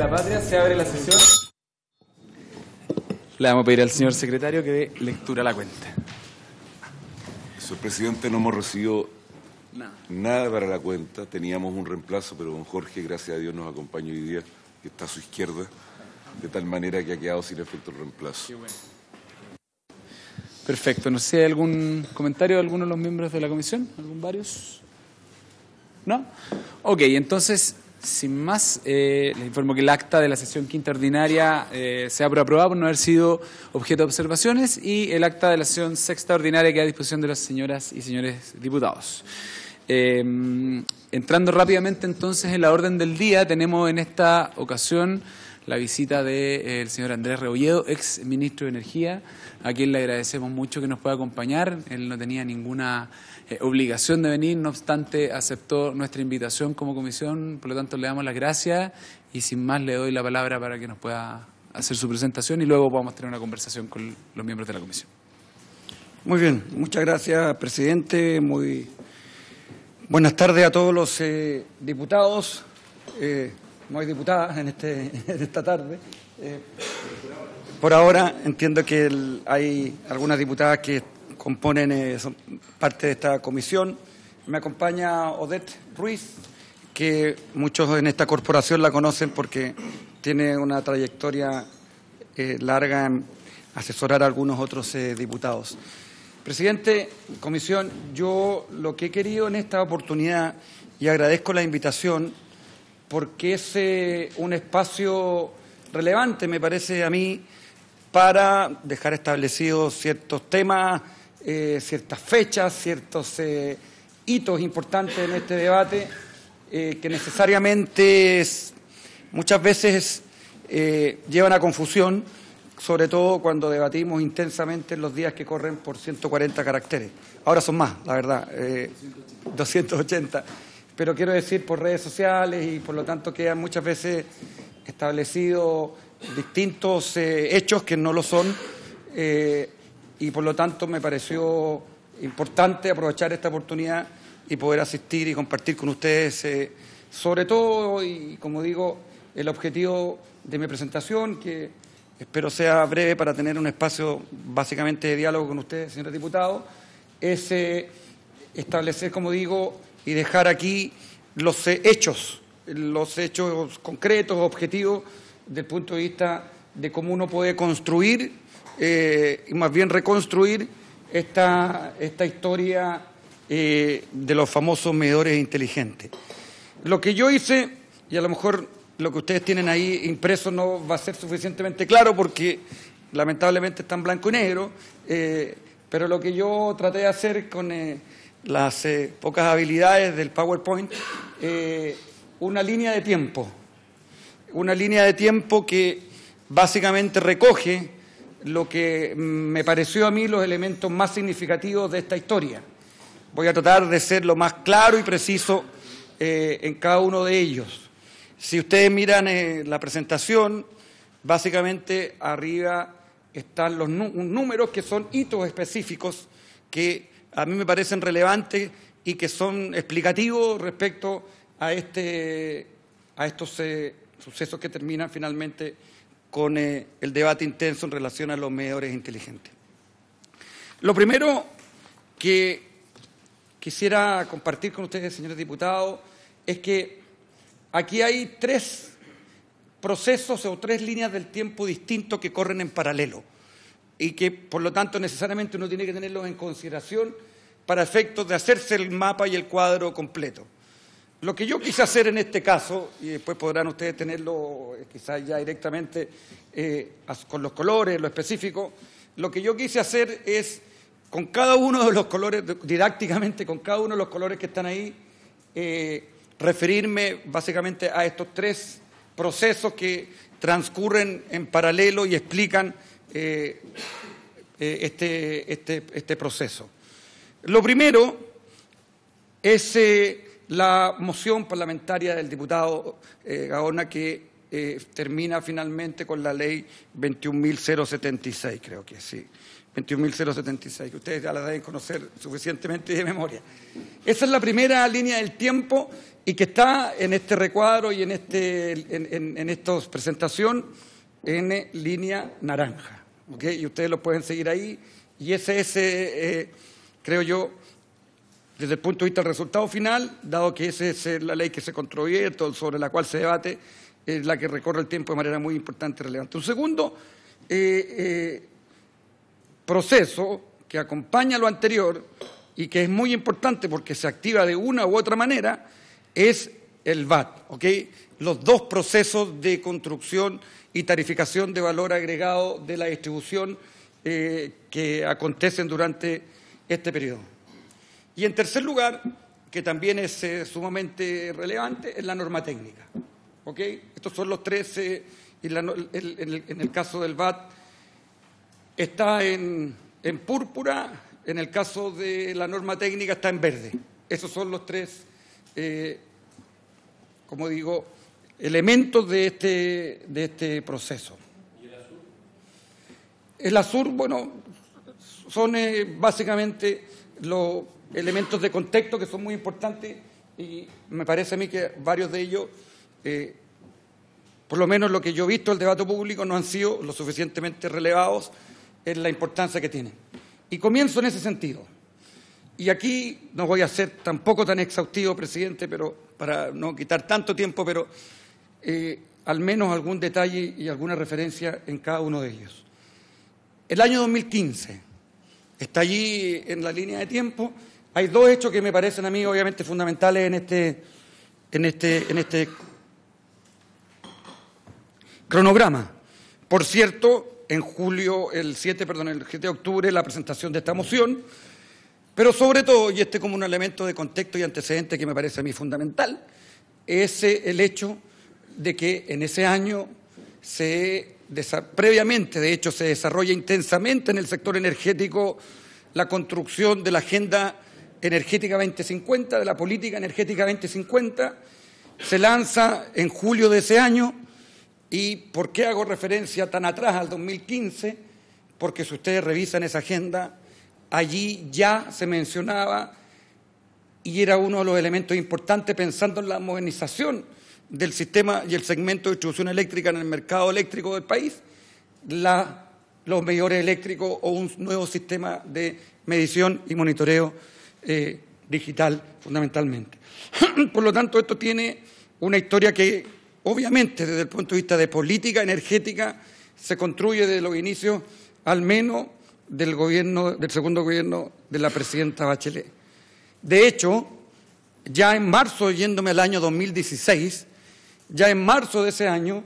la Patria, se abre la sesión. Le vamos a pedir al señor secretario que dé lectura a la cuenta. Señor presidente, no hemos recibido nada para la cuenta. Teníamos un reemplazo, pero don Jorge, gracias a Dios, nos acompaña hoy día, que está a su izquierda, de tal manera que ha quedado sin efecto el reemplazo. Qué bueno. Perfecto. No sé si hay algún comentario de alguno de los miembros de la comisión. ¿Algún varios? ¿No? Ok, entonces, sin más, les informo que el acta de la sesión quinta ordinaria se ha aprobado por no haber sido objeto de observaciones y el acta de la sesión sexta ordinaria queda a disposición de las señoras y señores diputados. Entrando rápidamente entonces en la orden del día, tenemos en esta ocasión la visita del señor Andrés Rebolledo, ex ministro de Energía, a quien le agradecemos mucho que nos pueda acompañar. Él no tenía ninguna obligación de venir, no obstante aceptó nuestra invitación como comisión, por lo tanto le damos las gracias y sin más le doy la palabra para que nos pueda hacer su presentación y luego podamos tener una conversación con los miembros de la comisión. Muy bien, muchas gracias, presidente. Muy buenas tardes a todos los diputados. No hay diputadas en esta tarde. Por ahora entiendo que hay algunas diputadas que componen, son parte de esta comisión. Me acompaña Odette Ruiz, que muchos en esta corporación la conocen porque tiene una trayectoria larga en asesorar a algunos otros diputados. Presidente, comisión, yo lo que he querido en esta oportunidad, y agradezco la invitación, porque es un espacio relevante, me parece a mí, para dejar establecidos ciertos temas, ciertas fechas, ciertos hitos importantes en este debate, que necesariamente muchas veces llevan a confusión, sobre todo cuando debatimos intensamente en los días que corren por 140 caracteres. Ahora son más, la verdad, 280. Pero quiero decir por redes sociales y por lo tanto quedan muchas veces establecidos distintos hechos que no lo son y por lo tanto me pareció importante aprovechar esta oportunidad y poder asistir y compartir con ustedes sobre todo y como digo el objetivo de mi presentación que espero sea breve para tener un espacio básicamente de diálogo con ustedes, señores diputados, es establecer, como digo, y dejar aquí los hechos concretos, objetivos, desde el punto de vista de cómo uno puede construir y más bien reconstruir esta historia de los famosos medidores inteligentes. Lo que yo hice, y a lo mejor lo que ustedes tienen ahí impreso no va a ser suficientemente claro porque lamentablemente está en blanco y negro, pero lo que yo traté de hacer con las pocas habilidades del PowerPoint, una línea de tiempo que básicamente recoge lo que me pareció a mí los elementos más significativos de esta historia. Voy a tratar de ser lo más claro y preciso en cada uno de ellos. Si ustedes miran la presentación, básicamente arriba están los números que son hitos específicos que a mí me parecen relevantes y que son explicativos respecto a estos sucesos que terminan finalmente con el debate intenso en relación a los medidores inteligentes. Lo primero que quisiera compartir con ustedes, señores diputados, es que aquí hay tres procesos o tres líneas del tiempo distintos que corren en paralelo y que, por lo tanto, necesariamente uno tiene que tenerlos en consideración para efectos de hacerse el mapa y el cuadro completo. Lo que yo quise hacer en este caso, y después podrán ustedes tenerlo quizás ya directamente con los colores, lo específico, lo que yo quise hacer es, con cada uno de los colores, didácticamente con cada uno de los colores que están ahí, referirme básicamente a estos tres procesos que transcurren en paralelo y explican este proceso. Lo primero es la moción parlamentaria del diputado Gaona que termina finalmente con la ley 21.076, creo que sí, 21.076, que ustedes ya la deben conocer suficientemente de memoria. Esa es la primera línea del tiempo y que está en este recuadro y en esta presentación en línea naranja, ¿okay? Y ustedes lo pueden seguir ahí, y ese es, creo yo, desde el punto de vista del resultado final, dado que esa es la ley que se controvierte, sobre la cual se debate, es la que recorre el tiempo de manera muy importante y relevante. Un segundo proceso que acompaña lo anterior y que es muy importante porque se activa de una u otra manera es el VAT, ¿okay? Los dos procesos de construcción y tarificación de valor agregado de la distribución que acontecen durante este periodo. Y en tercer lugar, que también es sumamente relevante, es la norma técnica. ¿Okay? Estos son los tres, en el caso del VAT está en púrpura, en el caso de la norma técnica está en verde. Esos son los tres, como digo, elementos de este proceso. ¿Y el azul? El azul, bueno, son básicamente los elementos de contexto que son muy importantes y me parece a mí que varios de ellos, por lo menos lo que yo he visto en el debate público, no han sido lo suficientemente relevados en la importancia que tienen. Y comienzo en ese sentido. Y aquí no voy a ser tampoco tan exhaustivo, presidente, pero para no quitar tanto tiempo, pero al menos algún detalle y alguna referencia en cada uno de ellos. El año 2015 está allí en la línea de tiempo. Hay dos hechos que me parecen a mí obviamente fundamentales en este cronograma. Por cierto, en julio, el 7 de octubre, la presentación de esta moción, pero sobre todo, y como un elemento de contexto y antecedente que me parece a mí fundamental, es el hecho de que en ese año previamente, de hecho, se desarrolla intensamente en el sector energético la construcción de la Agenda Energética 2050, de la Política Energética 2050, se lanza en julio de ese año. ¿Y por qué hago referencia tan atrás al 2015? Porque si ustedes revisan esa agenda, allí ya se mencionaba, y era uno de los elementos importantes pensando en la modernización del sistema y el segmento de distribución eléctrica en el mercado eléctrico del país, los medidores eléctricos o un nuevo sistema de medición y monitoreo digital fundamentalmente. Por lo tanto, esto tiene una historia que obviamente desde el punto de vista de política energética se construye desde los inicios al menos del segundo gobierno de la presidenta Bachelet. De hecho, ya en marzo, yéndome al año 2016, ya en marzo de ese año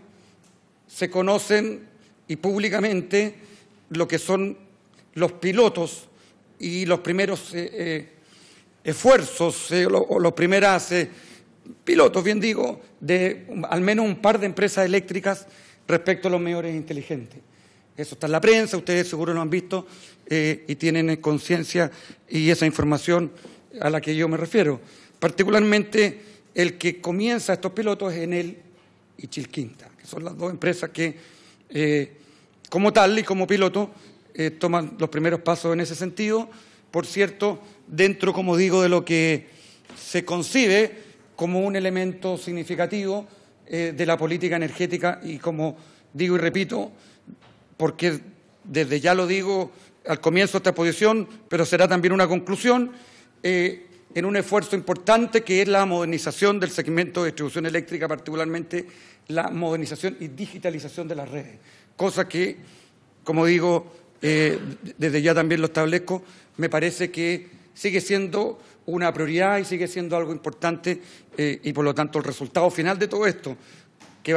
se conocen y públicamente lo que son los pilotos y los primeros esfuerzos o los primeros pilotos, bien digo, de al menos un par de empresas eléctricas respecto a los medidores inteligentes. Eso está en la prensa, ustedes seguro lo han visto y tienen conciencia y esa información a la que yo me refiero. Particularmente el que comienza estos pilotos es Enel y Chilquinta, que son las dos empresas que como tal y como piloto toman los primeros pasos en ese sentido. Por cierto, dentro, como digo, de lo que se concibe como un elemento significativo de la política energética y, como digo y repito, porque desde ya lo digo al comienzo de esta exposición, pero será también una conclusión, en un esfuerzo importante que es la modernización del segmento de distribución eléctrica, particularmente la modernización y digitalización de las redes, cosa que, como digo, desde ya también lo establezco, me parece que sigue siendo una prioridad y sigue siendo algo importante y, por lo tanto, el resultado final de todo esto que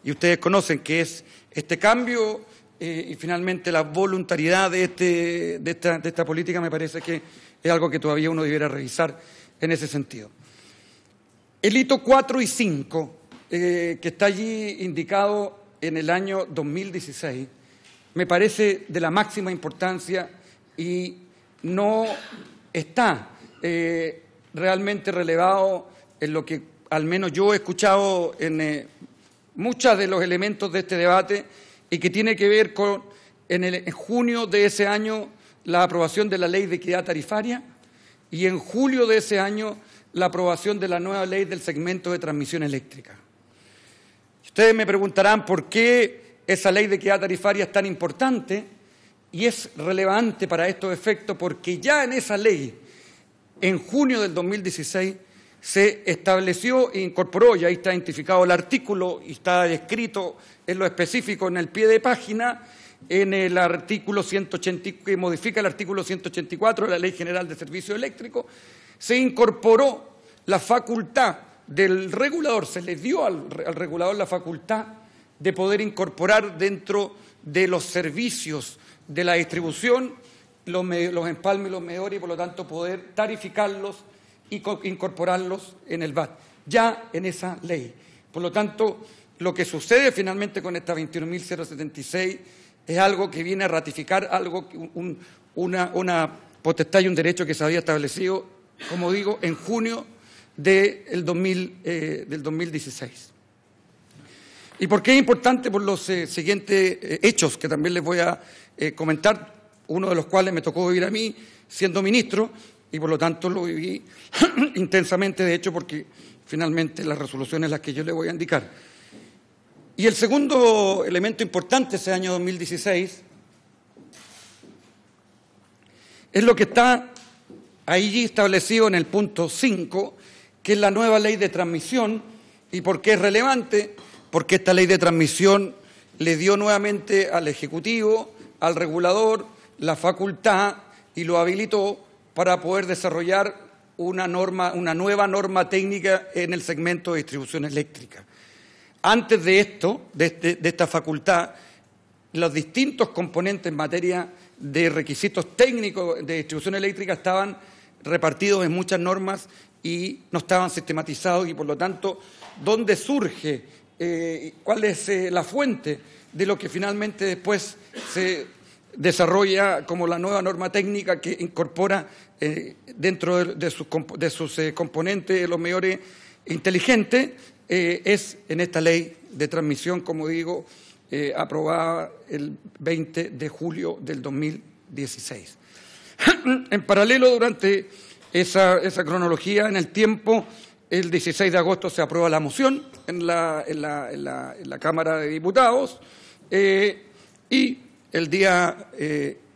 y ustedes conocen, que es este cambio y finalmente la voluntariedad de esta política, me parece que es algo que todavía uno debiera revisar en ese sentido. El hito 4 y 5, que está allí indicado en el año 2016, me parece de la máxima importancia y no está realmente relevado en lo que al menos yo he escuchado en muchos de los elementos de este debate y que tiene que ver con, en junio de ese año, la aprobación de la Ley de Equidad Tarifaria y en julio de ese año la aprobación de la nueva ley del segmento de transmisión eléctrica. Ustedes me preguntarán por qué esa ley de equidad tarifaria es tan importante, y es relevante para estos efectos porque ya en esa ley, en junio del 2016, se estableció e incorporó, y ahí está identificado el artículo y está escrito en lo específico en el pie de página, en el artículo 180, que modifica el artículo 184 de la Ley General de Servicios Eléctricos, se incorporó la facultad del regulador, se le dio al regulador la facultad de poder incorporar dentro de los servicios de la distribución los empalmes y los medidores y, por lo tanto, poder tarificarlos y incorporarlos en el VAT, ya en esa ley. Por lo tanto, lo que sucede finalmente con esta 21.076 es algo que viene a ratificar algo, una potestad y un derecho que se había establecido, como digo, en junio del 2016. ¿Y por qué es importante? Por los siguientes hechos que también les voy a comentar, uno de los cuales me tocó vivir a mí siendo ministro y por lo tanto lo viví intensamente, de hecho, porque finalmente las resoluciones las que yo les voy a indicar. Y el segundo elemento importante ese año 2016 es lo que está ahí establecido en el punto 5, que es la nueva ley de transmisión. ¿Y por qué es relevante? Porque esta ley de transmisión le dio nuevamente al Ejecutivo, al regulador, la facultad y lo habilitó para poder desarrollar una nueva norma técnica en el segmento de distribución eléctrica. Antes de esto, de esta facultad, los distintos componentes en materia de requisitos técnicos de distribución eléctrica estaban repartidos en muchas normas y no estaban sistematizados y, por lo tanto, ¿dónde surge? ¿Cuál es la fuente de lo que finalmente después se desarrolla como la nueva norma técnica que incorpora dentro de sus componentes los medidores inteligentes? Es en esta ley de transmisión, como digo, aprobada el 20 de julio del 2016. En paralelo, durante esa cronología en el tiempo, el 16 de agosto se aprueba la moción en la Cámara de Diputados y el día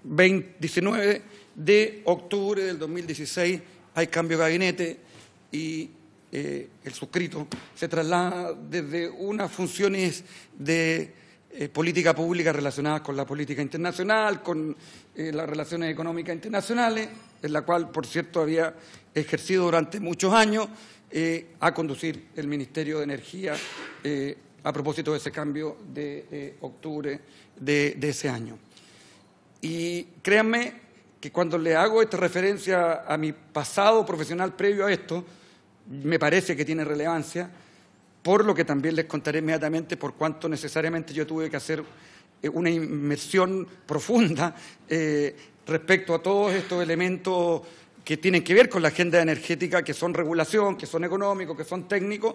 19 de octubre del 2016 hay cambio de gabinete y el suscrito se traslada desde unas funciones de política pública relacionadas con la política internacional, con las relaciones económicas internacionales, en la cual, por cierto, había ejercido durante muchos años, a conducir el Ministerio de Energía a propósito de ese cambio de octubre de ese año. Y créanme que cuando le hago esta referencia a mi pasado profesional previo a esto, me parece que tiene relevancia, por lo que también les contaré inmediatamente por cuánto necesariamente yo tuve que hacer una inmersión profunda respecto a todos estos elementos que tienen que ver con la agenda energética, que son regulación, que son económicos, que son técnicos.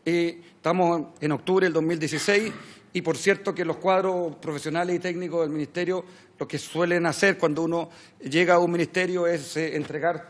Estamos en octubre del 2016 y, por cierto, que los cuadros profesionales y técnicos del Ministerio lo que suelen hacer cuando uno llega a un ministerio es entregar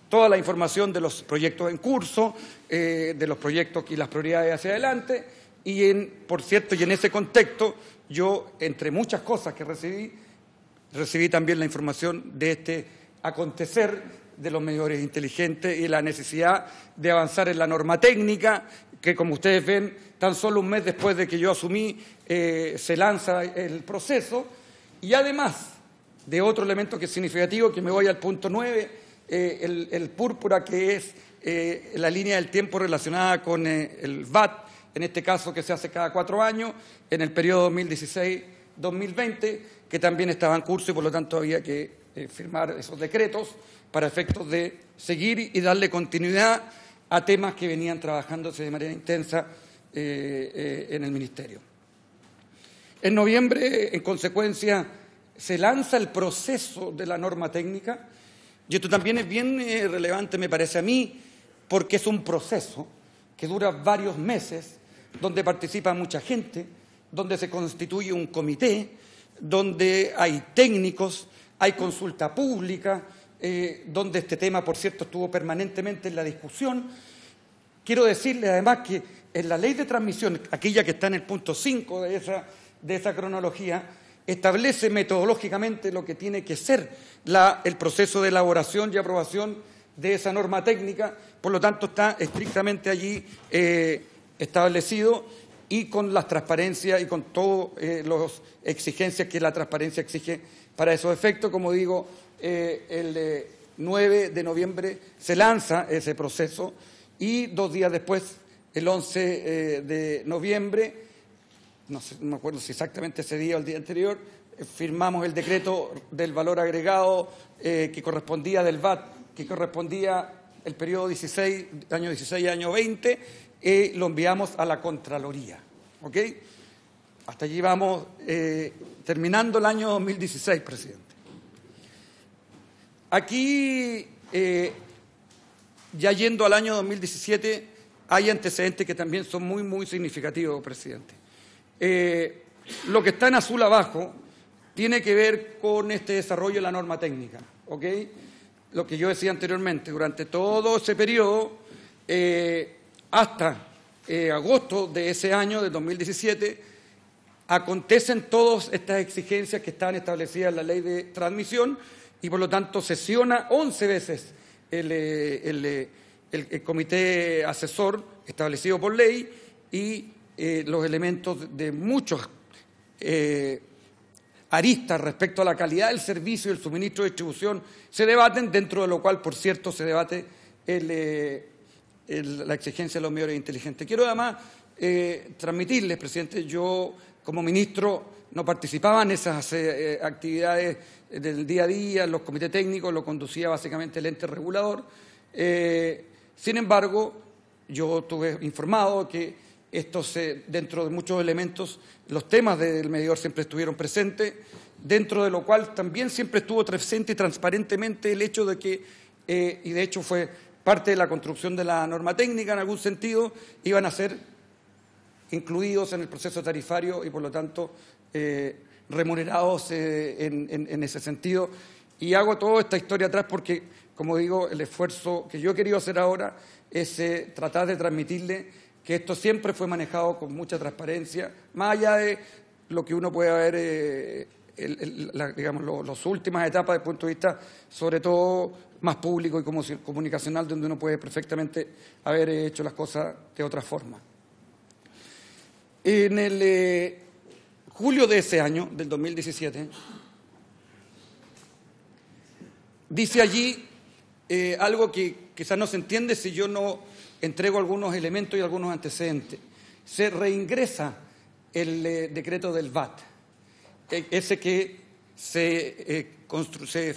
toda la información de los proyectos en curso, de los proyectos y las prioridades hacia adelante. Y, por cierto, y en ese contexto, yo, entre muchas cosas que recibí también la información de este acontecer de los medidores inteligentes y la necesidad de avanzar en la norma técnica, que, como ustedes ven, tan solo un mes después de que yo asumí, se lanza el proceso. Y además de otro elemento que es significativo, que me voy al punto 9, el púrpura, que es la línea del tiempo relacionada con el VAT, en este caso que se hace cada 4 años, en el periodo 2016-2020, que también estaba en curso y por lo tanto había que firmar esos decretos para efectos de seguir y darle continuidad a temas que venían trabajándose de manera intensa en el Ministerio. En noviembre, en consecuencia, se lanza el proceso de la norma técnica. Y esto también es bien relevante, me parece a mí, porque es un proceso que dura varios meses, donde participa mucha gente, donde se constituye un comité, donde hay técnicos, hay consulta pública, donde este tema, por cierto, estuvo permanentemente en la discusión. Quiero decirle además que en la ley de transmisión, aquella que está en el punto 5 de esa cronología, establece metodológicamente lo que tiene que ser el proceso de elaboración y aprobación de esa norma técnica, por lo tanto está estrictamente allí establecido y con las transparencias y con todas las exigencias que la transparencia exige para esos efectos. Como digo, el 9 de noviembre se lanza ese proceso y 2 días después, el 11 de noviembre, no me acuerdo si exactamente ese día o el día anterior, firmamos el decreto del valor agregado que correspondía del VAT, que correspondía el periodo 16, año 16 y año 20, lo enviamos a la Contraloría. ¿Ok? Hasta allí vamos terminando el año 2016, presidente. Aquí, ya yendo al año 2017, hay antecedentes que también son muy, muy significativos, presidente. Lo que está en azul abajo tiene que ver con este desarrollo de la norma técnica, ¿ok? Lo que yo decía anteriormente, durante todo ese periodo, hasta agosto de ese año, de 2017, acontecen todas estas exigencias que están establecidas en la ley de transmisión y, por lo tanto, sesiona 11 veces el comité asesor establecido por ley y los elementos de muchos aristas respecto a la calidad del servicio y el suministro de distribución se debaten, dentro de lo cual, por cierto, se debate la exigencia de los medidores inteligentes. Quiero además transmitirles, presidente, yo como ministro no participaba en esas actividades del día a día, en los comités técnicos, lo conducía básicamente el ente regulador. Sin embargo, yo estuve informado que dentro de muchos elementos, los temas del medidor siempre estuvieron presentes, dentro de lo cual también siempre estuvo presente y transparentemente el hecho de que, y de hecho fue parte de la construcción de la norma técnica en algún sentido, iban a ser incluidos en el proceso tarifario y, por lo tanto, remunerados en ese sentido. Y hago toda esta historia atrás porque, como digo, el esfuerzo que yo he querido hacer ahora es tratar de transmitirle que esto siempre fue manejado con mucha transparencia, más allá de lo que uno puede ver, digamos, las últimas etapas desde el punto de vista, sobre todo, más público y comunicacional, donde uno puede perfectamente haber hecho las cosas de otra forma. En el julio de ese año, del 2017, dice allí algo que quizás no se entiende si yo no entrego algunos elementos y algunos antecedentes. Se reingresa el decreto del VAT, ese que se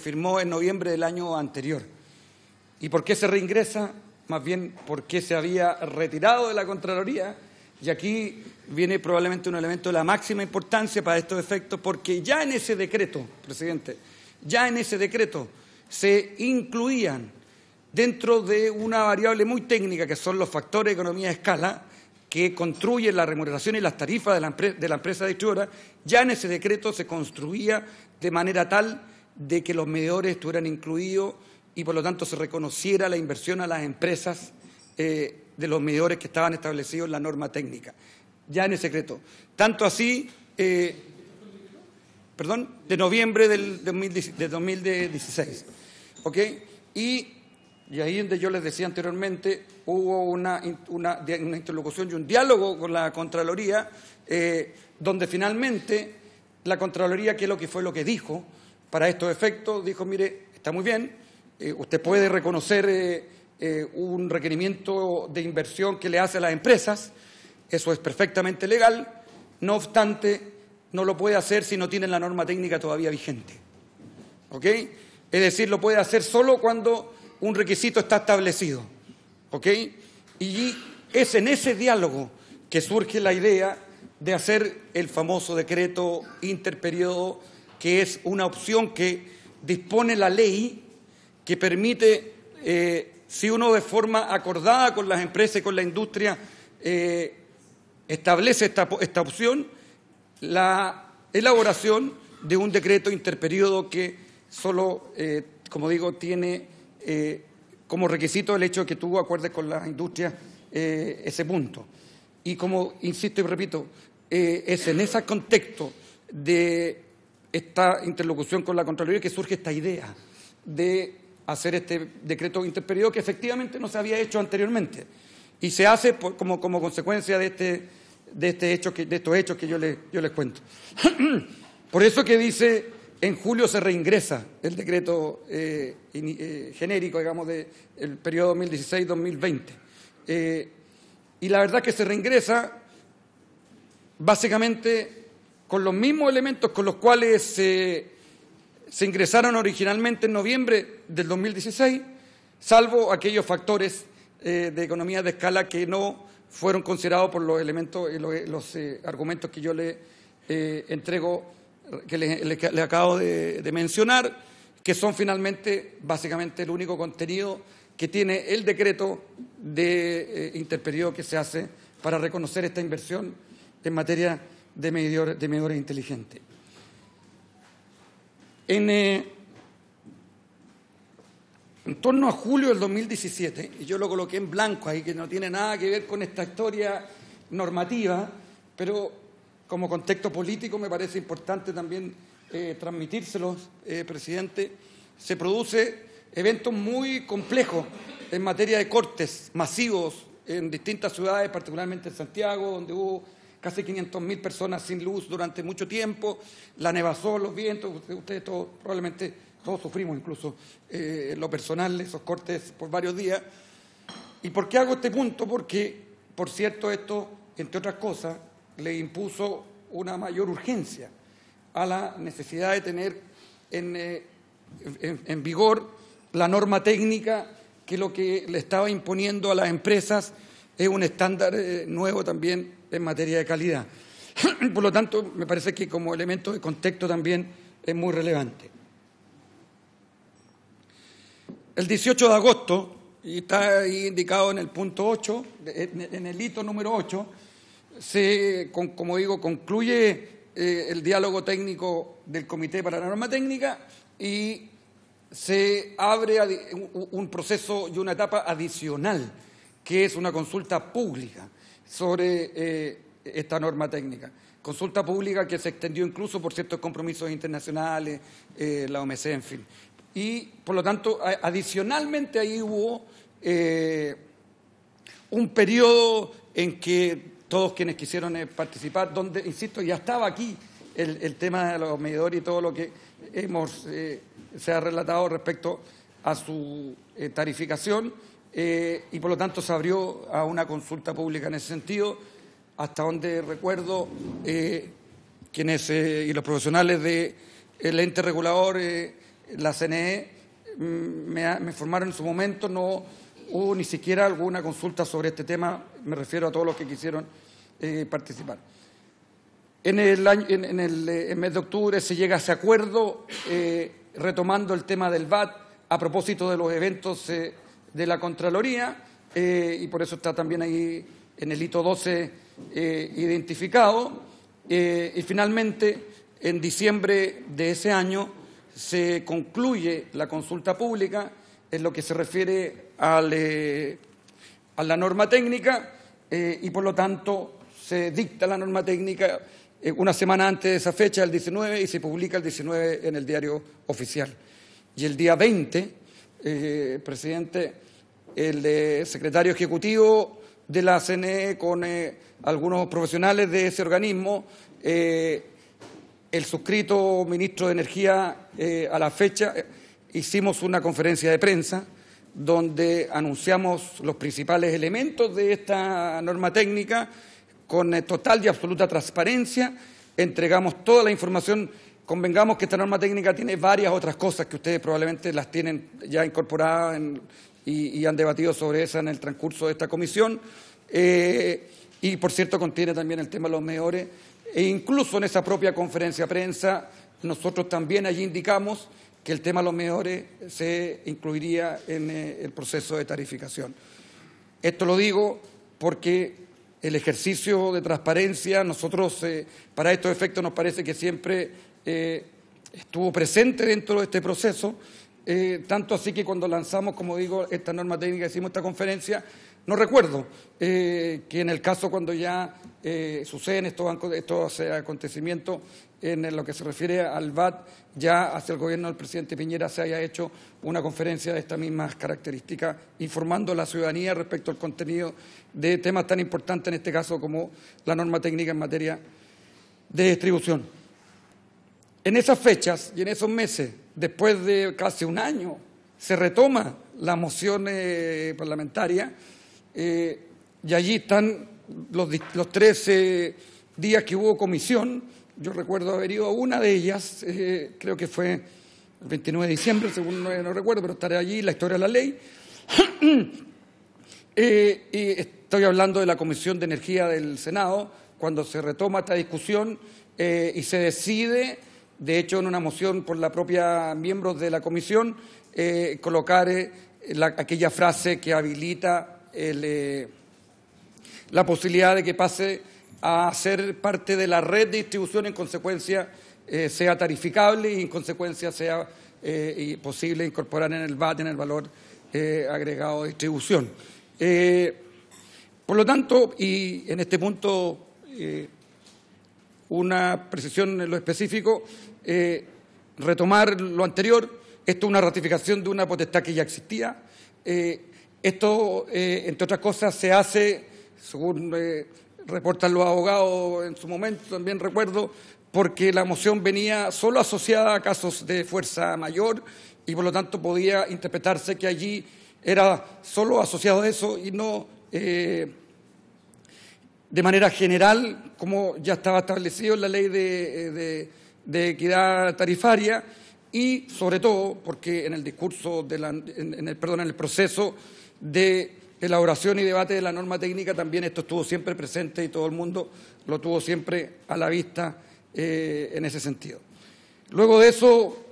firmó en noviembre del año anterior. ¿Y por qué se reingresa? Más bien porque se había retirado de la Contraloría, y aquí viene probablemente un elemento de la máxima importancia para estos efectos, porque ya en ese decreto, presidente, ya en ese decreto se incluían dentro de una variable muy técnica que son los factores de economía de escala que construyen la remuneración y las tarifas de la empresa distribuidora. Ya en ese decreto se construía de manera tal de que los medidores estuvieran incluidos y, por lo tanto, se reconociera la inversión a las empresas de los medidores que estaban establecidos en la norma técnica. Ya en ese decreto. Tanto así, de noviembre del 2016. ¿Ok? Y ahí donde yo les decía anteriormente, hubo una interlocución y un diálogo con la Contraloría, donde finalmente la Contraloría, ¿qué es lo que fue lo que dijo para estos efectos? Dijo, mire, está muy bien, usted puede reconocer un requerimiento de inversión que le hace a las empresas, eso es perfectamente legal, no obstante, no lo puede hacer si no tiene la norma técnica todavía vigente. ¿Ok? Es decir, lo puede hacer solo cuando un requisito está establecido, ¿ok? Y es en ese diálogo que surge la idea de hacer el famoso decreto interperiodo, que es una opción que dispone la ley que permite, si uno de forma acordada con las empresas y con la industria establece esta opción, la elaboración de un decreto interperiodo que solo, como digo, tiene como requisito el hecho de que tú acuerdes con la industria ese punto. Y como insisto y repito, es en ese contexto de esta interlocución con la Contraloría que surge esta idea de hacer este decreto interperiodo que efectivamente no se había hecho anteriormente y se hace como consecuencia de estos hechos que yo les cuento. Por eso que dice, en julio se reingresa el decreto genérico, digamos, del periodo 2016-2020. Y la verdad que se reingresa básicamente con los mismos elementos con los cuales se ingresaron originalmente en noviembre del 2016, salvo aquellos factores de economía de escala que no fueron considerados por los elementos y los argumentos que yo le entrego, que le acabo de mencionar, que son finalmente, básicamente, el único contenido que tiene el decreto de interperiodo que se hace para reconocer esta inversión en materia de medidores inteligentes. En torno a julio del 2017, y yo lo coloqué en blanco ahí, que no tiene nada que ver con esta historia normativa, pero como contexto político me parece importante también transmitírselos, presidente, se produce eventos muy complejos en materia de cortes masivos en distintas ciudades, particularmente en Santiago, donde hubo casi 500.000 personas sin luz durante mucho tiempo, la nevazón, los vientos, ustedes todos, probablemente todos sufrimos incluso en lo personal esos cortes por varios días. ¿Y por qué hago este punto? Porque, por cierto, esto, entre otras cosas, le impuso una mayor urgencia a la necesidad de tener en vigor la norma técnica que lo que le estaba imponiendo a las empresas es un estándar nuevo también en materia de calidad. Por lo tanto, me parece que como elemento de contexto también es muy relevante. El 18 de agosto, y está ahí indicado en el punto 8, en el hito número 8, como digo, concluye el diálogo técnico del Comité para la Norma Técnica y se abre un proceso y una etapa adicional, que es una consulta pública sobre esta norma técnica. Consulta pública que se extendió incluso por ciertos compromisos internacionales, la OMC, en fin. Y, por lo tanto, adicionalmente ahí hubo un periodo en que todos quienes quisieron participar, donde, insisto, ya estaba aquí el tema de los medidores y todo lo que se ha relatado respecto a su tarificación, y por lo tanto se abrió a una consulta pública en ese sentido, hasta donde recuerdo quienes y los profesionales del ente regulador, la CNE, me informaron en su momento, no hubo ni siquiera alguna consulta sobre este tema, me refiero a todos los que quisieron participar. En el mes de octubre se llega a ese acuerdo, retomando el tema del VAT a propósito de los eventos de la Contraloría, y por eso está también ahí en el hito 12 identificado. Y finalmente, en diciembre de ese año, se concluye la consulta pública en lo que se refiere a la norma técnica y, por lo tanto, se dicta la norma técnica una semana antes de esa fecha, el 19, y se publica el 19 en el Diario Oficial. Y el día 20, presidente, el secretario ejecutivo de la CNE con algunos profesionales de ese organismo, el suscrito ministro de Energía a la fecha, hicimos una conferencia de prensa donde anunciamos los principales elementos de esta norma técnica con total y absoluta transparencia, entregamos toda la información. Convengamos que esta norma técnica tiene varias otras cosas que ustedes probablemente las tienen ya incorporadas y han debatido sobre esa en el transcurso de esta comisión, y por cierto contiene también el tema de los medidores, e incluso en esa propia conferencia de prensa nosotros también allí indicamos que el tema de los medidores se incluiría en el proceso de tarificación. Esto lo digo porque el ejercicio de transparencia. Nosotros, para estos efectos, nos parece que siempre estuvo presente dentro de este proceso, tanto así que cuando lanzamos, como digo, esta norma técnica, hicimos esta conferencia, no recuerdo que en el caso cuando ya suceden estos acontecimientos en lo que se refiere al VAT, ya hacia el gobierno del presidente Piñera se haya hecho una conferencia de estas mismas características, informando a la ciudadanía respecto al contenido de temas tan importantes, en este caso como la norma técnica en materia de distribución. En esas fechas y en esos meses, después de casi un año, se retoma la moción parlamentaria y allí están los 13 días que hubo comisión. Yo recuerdo haber ido a una de ellas, creo que fue el 29 de diciembre, según no recuerdo, pero estaré allí, la historia de la ley. Y estoy hablando de la Comisión de Energía del Senado, cuando se retoma esta discusión y se decide, de hecho en una moción por la propia miembros de la comisión, colocar aquella frase que habilita la posibilidad de que pase a ser parte de la red de distribución, en consecuencia sea tarificable y en consecuencia sea posible incorporar en el VAT, en el valor agregado de distribución. Por lo tanto, y en este punto una precisión en lo específico, retomar lo anterior, esto es una ratificación de una potestad que ya existía. Esto, entre otras cosas, se hace, según reportan los abogados en su momento, también recuerdo, porque la moción venía solo asociada a casos de fuerza mayor y por lo tanto podía interpretarse que allí era solo asociado a eso y no de manera general, como ya estaba establecido en la ley de equidad tarifaria, y sobre todo porque en el discurso, en el proceso de elaboración y debate de la norma técnica también esto estuvo siempre presente y todo el mundo lo tuvo siempre a la vista en ese sentido. Luego de eso,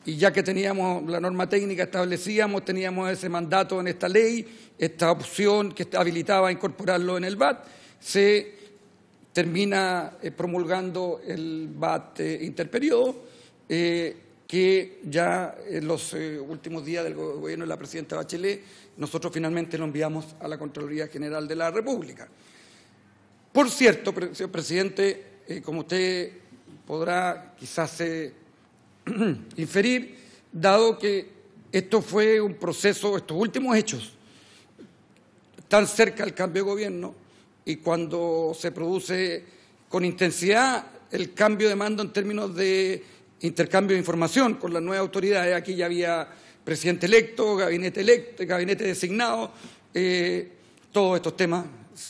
y ya que teníamos la norma técnica teníamos ese mandato en esta ley, esta opción que habilitaba incorporarlo en el VAT, se termina promulgando el VAT interperiodo, que ya en los últimos días del gobierno de la presidenta Bachelet, nosotros finalmente lo enviamos a la Contraloría General de la República. Por cierto, señor presidente, como usted podrá quizás inferir, dado que esto fue un proceso, estos últimos hechos, tan cerca del cambio de gobierno, y cuando se produce con intensidad el cambio de mando en términos de intercambio de información con las nuevas autoridades, aquí ya había presidente electo, gabinete designado, todos estos temas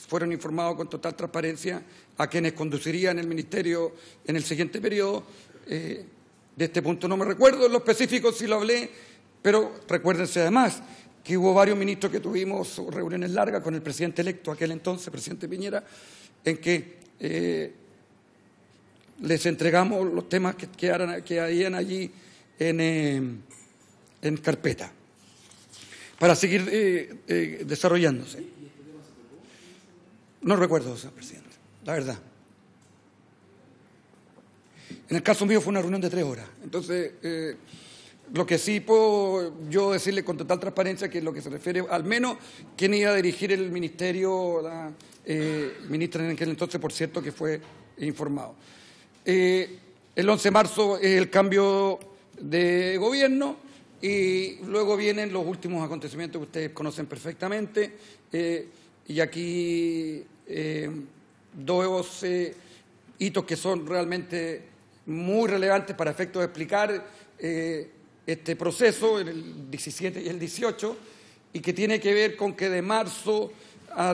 fueron informados con total transparencia a quienes conducirían el ministerio en el siguiente periodo. De este punto no me recuerdo en lo específico si lo hablé, pero recuérdense además que hubo varios ministros que tuvimos reuniones largas con el presidente electo, aquel entonces, presidente Piñera, en que les entregamos los temas que habían allí en carpeta para seguir desarrollándose. No recuerdo, señor presidente, la verdad. En el caso mío fue una reunión de 3 horas. Entonces, lo que sí puedo yo decirle con total transparencia que en lo que se refiere, al menos, quién iba a dirigir el ministerio, la ministra en aquel entonces, por cierto, que fue informado. El 11 de marzo es el cambio de gobierno y luego vienen los últimos acontecimientos que ustedes conocen perfectamente, y aquí 2 hitos que son realmente muy relevantes para efectos de explicar este proceso, el 17 y el 18, y que tiene que ver con que de marzo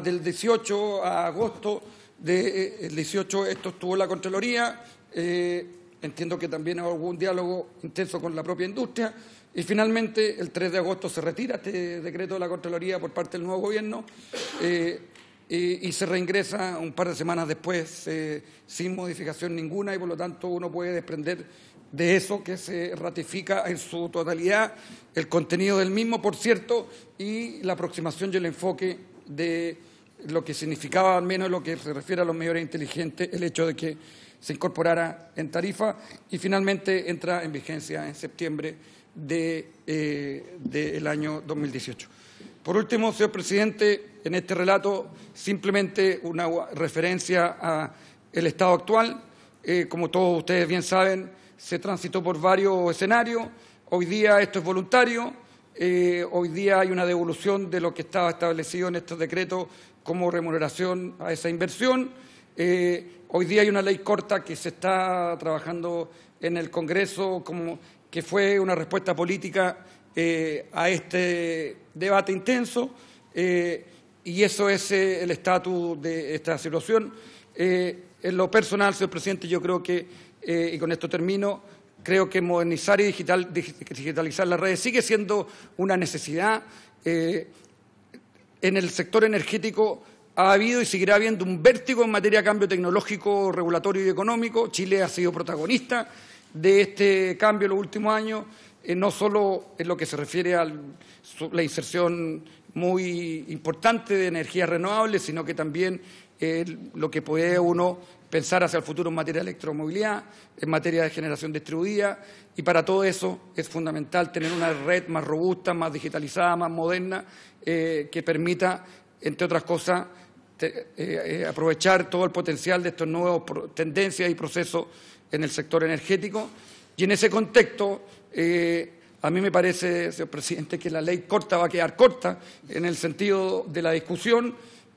del 18 a agosto del 18 esto estuvo en la Contraloría. Entiendo que también hubo un diálogo intenso con la propia industria y finalmente el 3 de agosto se retira este decreto de la Contraloría por parte del nuevo gobierno y se reingresa un par de semanas después sin modificación ninguna y por lo tanto uno puede desprender de eso que se ratifica en su totalidad el contenido del mismo, por cierto, y la aproximación y el enfoque de lo que significaba, al menos en lo que se refiere a los medidores inteligentes, el hecho de que se incorporara en tarifa y finalmente entra en vigencia en septiembre del año 2018. Por último, señor presidente, en este relato simplemente una referencia al estado actual. Como todos ustedes bien saben, se transitó por varios escenarios. Hoy día esto es voluntario. Hoy día hay una devolución de lo que estaba establecido en estos decretos como remuneración a esa inversión. Hoy día hay una ley corta que se está trabajando en el Congreso, que fue una respuesta política a este debate intenso, y eso es el estatus de esta situación. En lo personal, señor presidente, yo creo que, y con esto termino, creo que modernizar y digitalizar las redes sigue siendo una necesidad. En el sector energético ha habido y seguirá habiendo un vértigo en materia de cambio tecnológico, regulatorio y económico. Chile ha sido protagonista de este cambio en los últimos años, no solo en lo que se refiere a la inserción muy importante de energías renovables, sino que también lo que puede uno pensar hacia el futuro en materia de electromovilidad, en materia de generación distribuida, y para todo eso es fundamental tener una red más robusta, más digitalizada, más moderna, que permita, entre otras cosas, aprovechar todo el potencial de estos nuevos tendencias y procesos en el sector energético. Y en ese contexto, a mí me parece, señor presidente, que la ley corta va a quedar corta en el sentido de la discusión.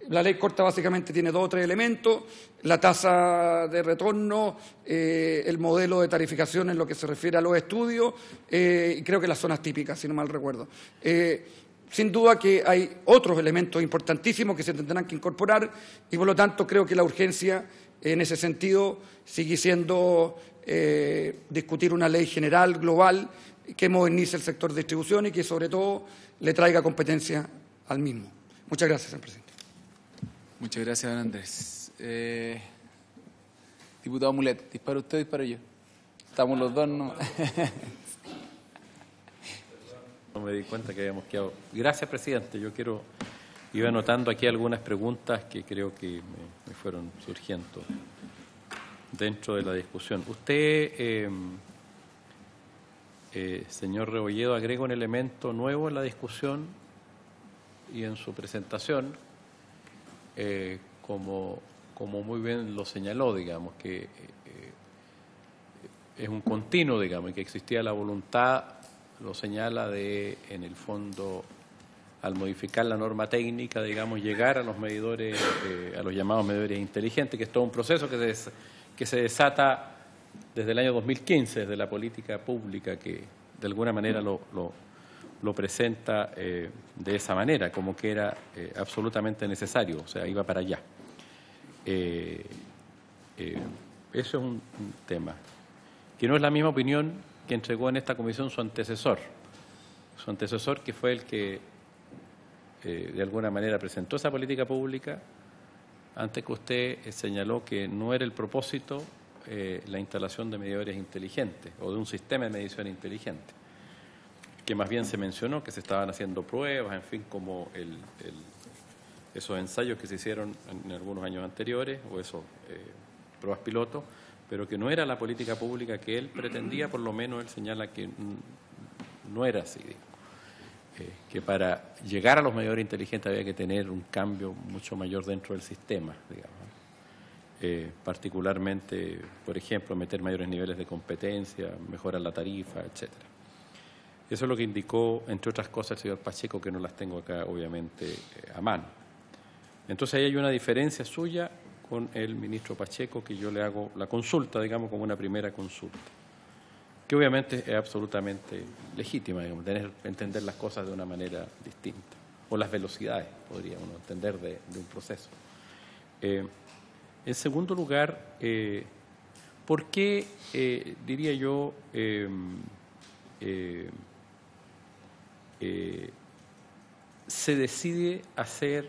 La ley corta básicamente tiene 2 o 3 elementos: la tasa de retorno, el modelo de tarificación en lo que se refiere a los estudios, y creo que las zonas típicas, si no mal recuerdo. Sin duda que hay otros elementos importantísimos que se tendrán que incorporar y, por lo tanto, creo que la urgencia en ese sentido sigue siendo discutir una ley general, global, que modernice el sector de distribución y que, sobre todo, le traiga competencia al mismo. Muchas gracias, señor presidente. Muchas gracias, don Andrés. Diputado Mulet, ¿dispara usted o disparo yo? Estamos los dos, ¿no? No me di cuenta que habíamos quedado. Gracias, presidente. Iba anotando aquí algunas preguntas que creo que me fueron surgiendo dentro de la discusión. Usted, señor Rebolledo, agrega un elemento nuevo en la discusión y en su presentación, como muy bien lo señaló, digamos, que es un continuo, digamos, y que existía la voluntad, lo señala, de, en el fondo, al modificar la norma técnica, digamos, llegar a los medidores, a los llamados medidores inteligentes, que es todo un proceso que se desata desde el año 2015, desde la política pública, que de alguna manera lo presenta de esa manera, como que era absolutamente necesario, o sea, iba para allá. Eso es un tema que no es la misma opinión que entregó en esta comisión su antecesor, que fue el que de alguna manera presentó esa política pública, antes que usted señaló que no era el propósito la instalación de medidores inteligentes o de un sistema de medición inteligente, que más bien se mencionó que se estaban haciendo pruebas, en fin, como esos ensayos que se hicieron en algunos años anteriores, o esos pruebas pilotos, pero que no era la política pública que él pretendía. Por lo menos él señala que no era así, que para llegar a los medidores inteligentes había que tener un cambio mucho mayor dentro del sistema, digamos. Particularmente, por ejemplo, meter mayores niveles de competencia, mejorar la tarifa, etcétera. Eso es lo que indicó, entre otras cosas, el señor Pacheco, que no las tengo acá, obviamente, a mano. Entonces, ahí hay una diferencia suya con el ministro Pacheco, que yo le hago la consulta, digamos, como una primera consulta, que obviamente es absolutamente legítima, digamos, entender las cosas de una manera distinta, o las velocidades, podría uno entender, de un proceso. En segundo lugar, ¿por qué, diría yo, se decide hacer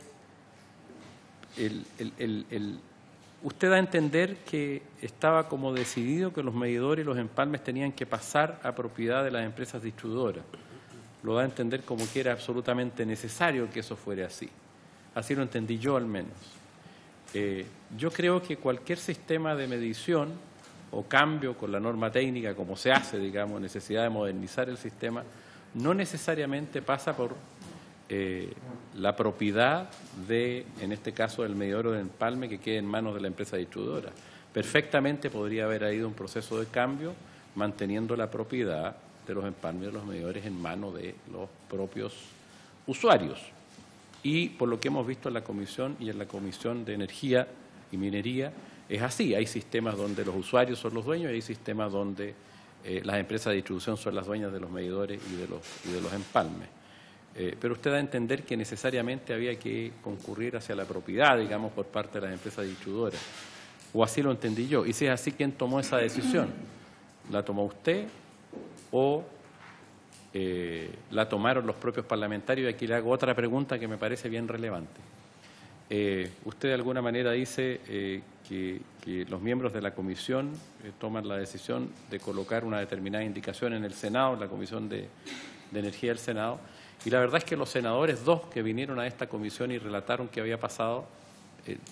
usted da a entender que estaba como decidido que los medidores y los empalmes tenían que pasar a propiedad de las empresas distribuidoras? Lo da a entender como que era absolutamente necesario que eso fuera así. así lo entendí yo al menos. Yo creo que cualquier sistema de medición o cambio con la norma técnica, como se hace, digamos, necesidad de modernizar el sistema, no necesariamente pasa por la propiedad de, en este caso, del medidor de empalme que quede en manos de la empresa distribuidora. Perfectamente podría haber habido un proceso de cambio manteniendo la propiedad de los empalmes de los medidores en manos de los propios usuarios. Y por lo que hemos visto en la Comisión y en la Comisión de Energía y Minería, es así. Hay sistemas donde los usuarios son los dueños y hay sistemas donde las empresas de distribución son las dueñas de los medidores y de los empalmes. Pero usted da a entender que necesariamente había que concurrir hacia la propiedad, digamos, por parte de las empresas distribuidoras. O así lo entendí yo. Y si es así, ¿quién tomó esa decisión? ¿La tomó usted o la tomaron los propios parlamentarios? Y aquí le hago otra pregunta que me parece bien relevante. Usted de alguna manera dice que los miembros de la comisión toman la decisión de colocar una determinada indicación en el Senado, en la Comisión de Energía del Senado, y la verdad es que los senadores, dos que vinieron a esta comisión y relataron qué había pasado,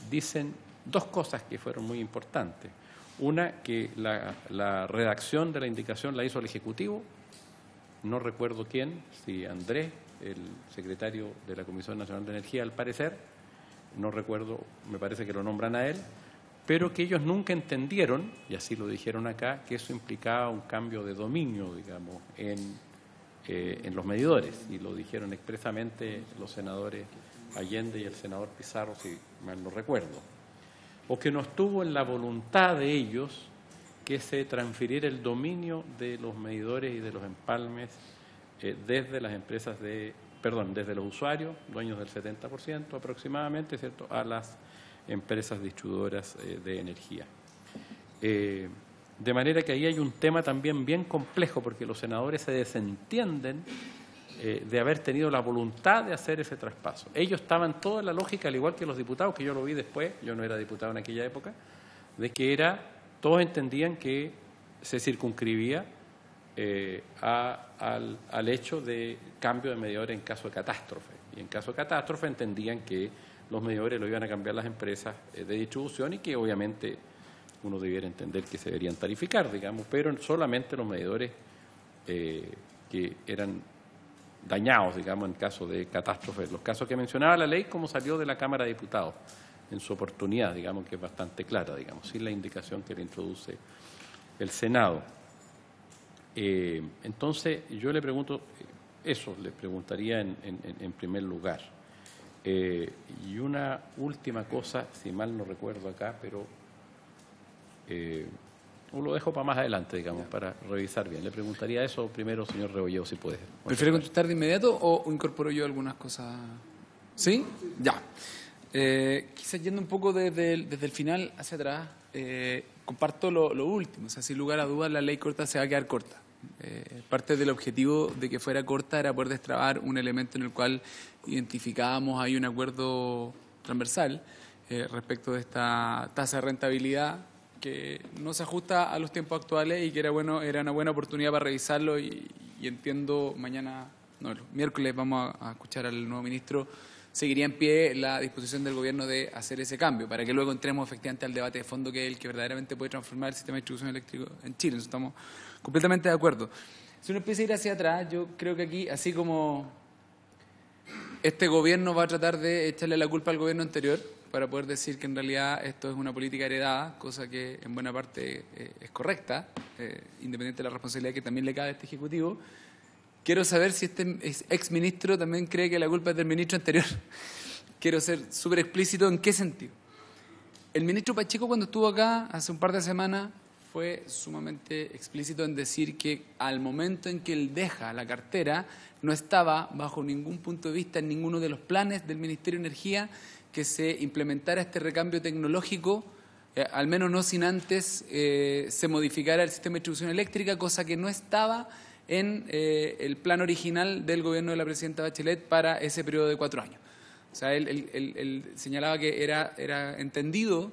dicen dos cosas que fueron muy importantes. Una, que la redacción de la indicación la hizo el Ejecutivo, no recuerdo quién, si Andrés, el secretario de la Comisión Nacional de Energía, al parecer, no recuerdo, me parece que lo nombran a él, pero que ellos nunca entendieron, y así lo dijeron acá, que eso implicaba un cambio de dominio, digamos, en los medidores, y lo dijeron expresamente los senadores Allende y el senador Pizarro, si mal no recuerdo, o que no estuvo en la voluntad de ellos que se transfiriera el dominio de los medidores y de los empalmes desde las empresas desde los usuarios, dueños del 70% aproximadamente, ¿cierto?, a las empresas distribuidoras de energía. De manera que ahí hay un tema también bien complejo, porque los senadores se desentienden de haber tenido la voluntad de hacer ese traspaso. Ellos estaban toda en la lógica, al igual que los diputados, que yo lo vi después, yo no era diputado en aquella época, de que todos entendían que se circunscribía al hecho de cambio de medidores en caso de catástrofe. Y en caso de catástrofe entendían que los medidores lo iban a cambiar las empresas de distribución y que obviamente uno debiera entender que se deberían tarificar, digamos, pero solamente los medidores que eran dañados, digamos, en caso de catástrofe. Los casos que mencionaba la ley, como salió de la Cámara de Diputados en su oportunidad, digamos, que es bastante clara, digamos, sin la indicación que le introduce el Senado. Entonces, yo le pregunto, eso le preguntaría en primer lugar. Y una última cosa, si mal no recuerdo acá, pero lo dejo para más adelante, digamos, para revisar bien. Le preguntaría eso primero, señor Rebolledo, si puede. ¿Prefiere contestar de inmediato o incorporo yo algunas cosas? ¿Sí? Ya. Quizás yendo un poco desde el final hacia atrás, comparto lo último. O sea, sin lugar a dudas, la ley corta se va a quedar corta. Parte del objetivo de que fuera corta era poder destrabar un elemento en el cual identificábamos ahí un acuerdo transversal respecto de esta tasa de rentabilidad que no se ajusta a los tiempos actuales y que era una buena oportunidad para revisarlo y entiendo el miércoles vamos a escuchar al nuevo ministro. Seguiría en pie la disposición del Gobierno de hacer ese cambio, para que luego entremos efectivamente al debate de fondo, que es el que verdaderamente puede transformar el sistema de distribución eléctrico en Chile. Entonces, estamos completamente de acuerdo. Si uno empieza a ir hacia atrás, yo creo que aquí, así como este Gobierno va a tratar de echarle la culpa al Gobierno anterior, para poder decir que en realidad esto es una política heredada, cosa que en buena parte es correcta, independiente de la responsabilidad que también le cabe a este Ejecutivo. Quiero saber si este exministro también cree que la culpa es del ministro anterior. Quiero ser súper explícito en qué sentido. El ministro Pacheco, cuando estuvo acá hace un par de semanas, fue sumamente explícito en decir que al momento en que él deja la cartera, no estaba bajo ningún punto de vista en ninguno de los planes del Ministerio de Energía que se implementara este recambio tecnológico, al menos no sin antes se modificara el sistema de distribución eléctrica, cosa que no estaba en el plan original del gobierno de la presidenta Bachelet para ese periodo de 4 años. O sea, él señalaba que era entendido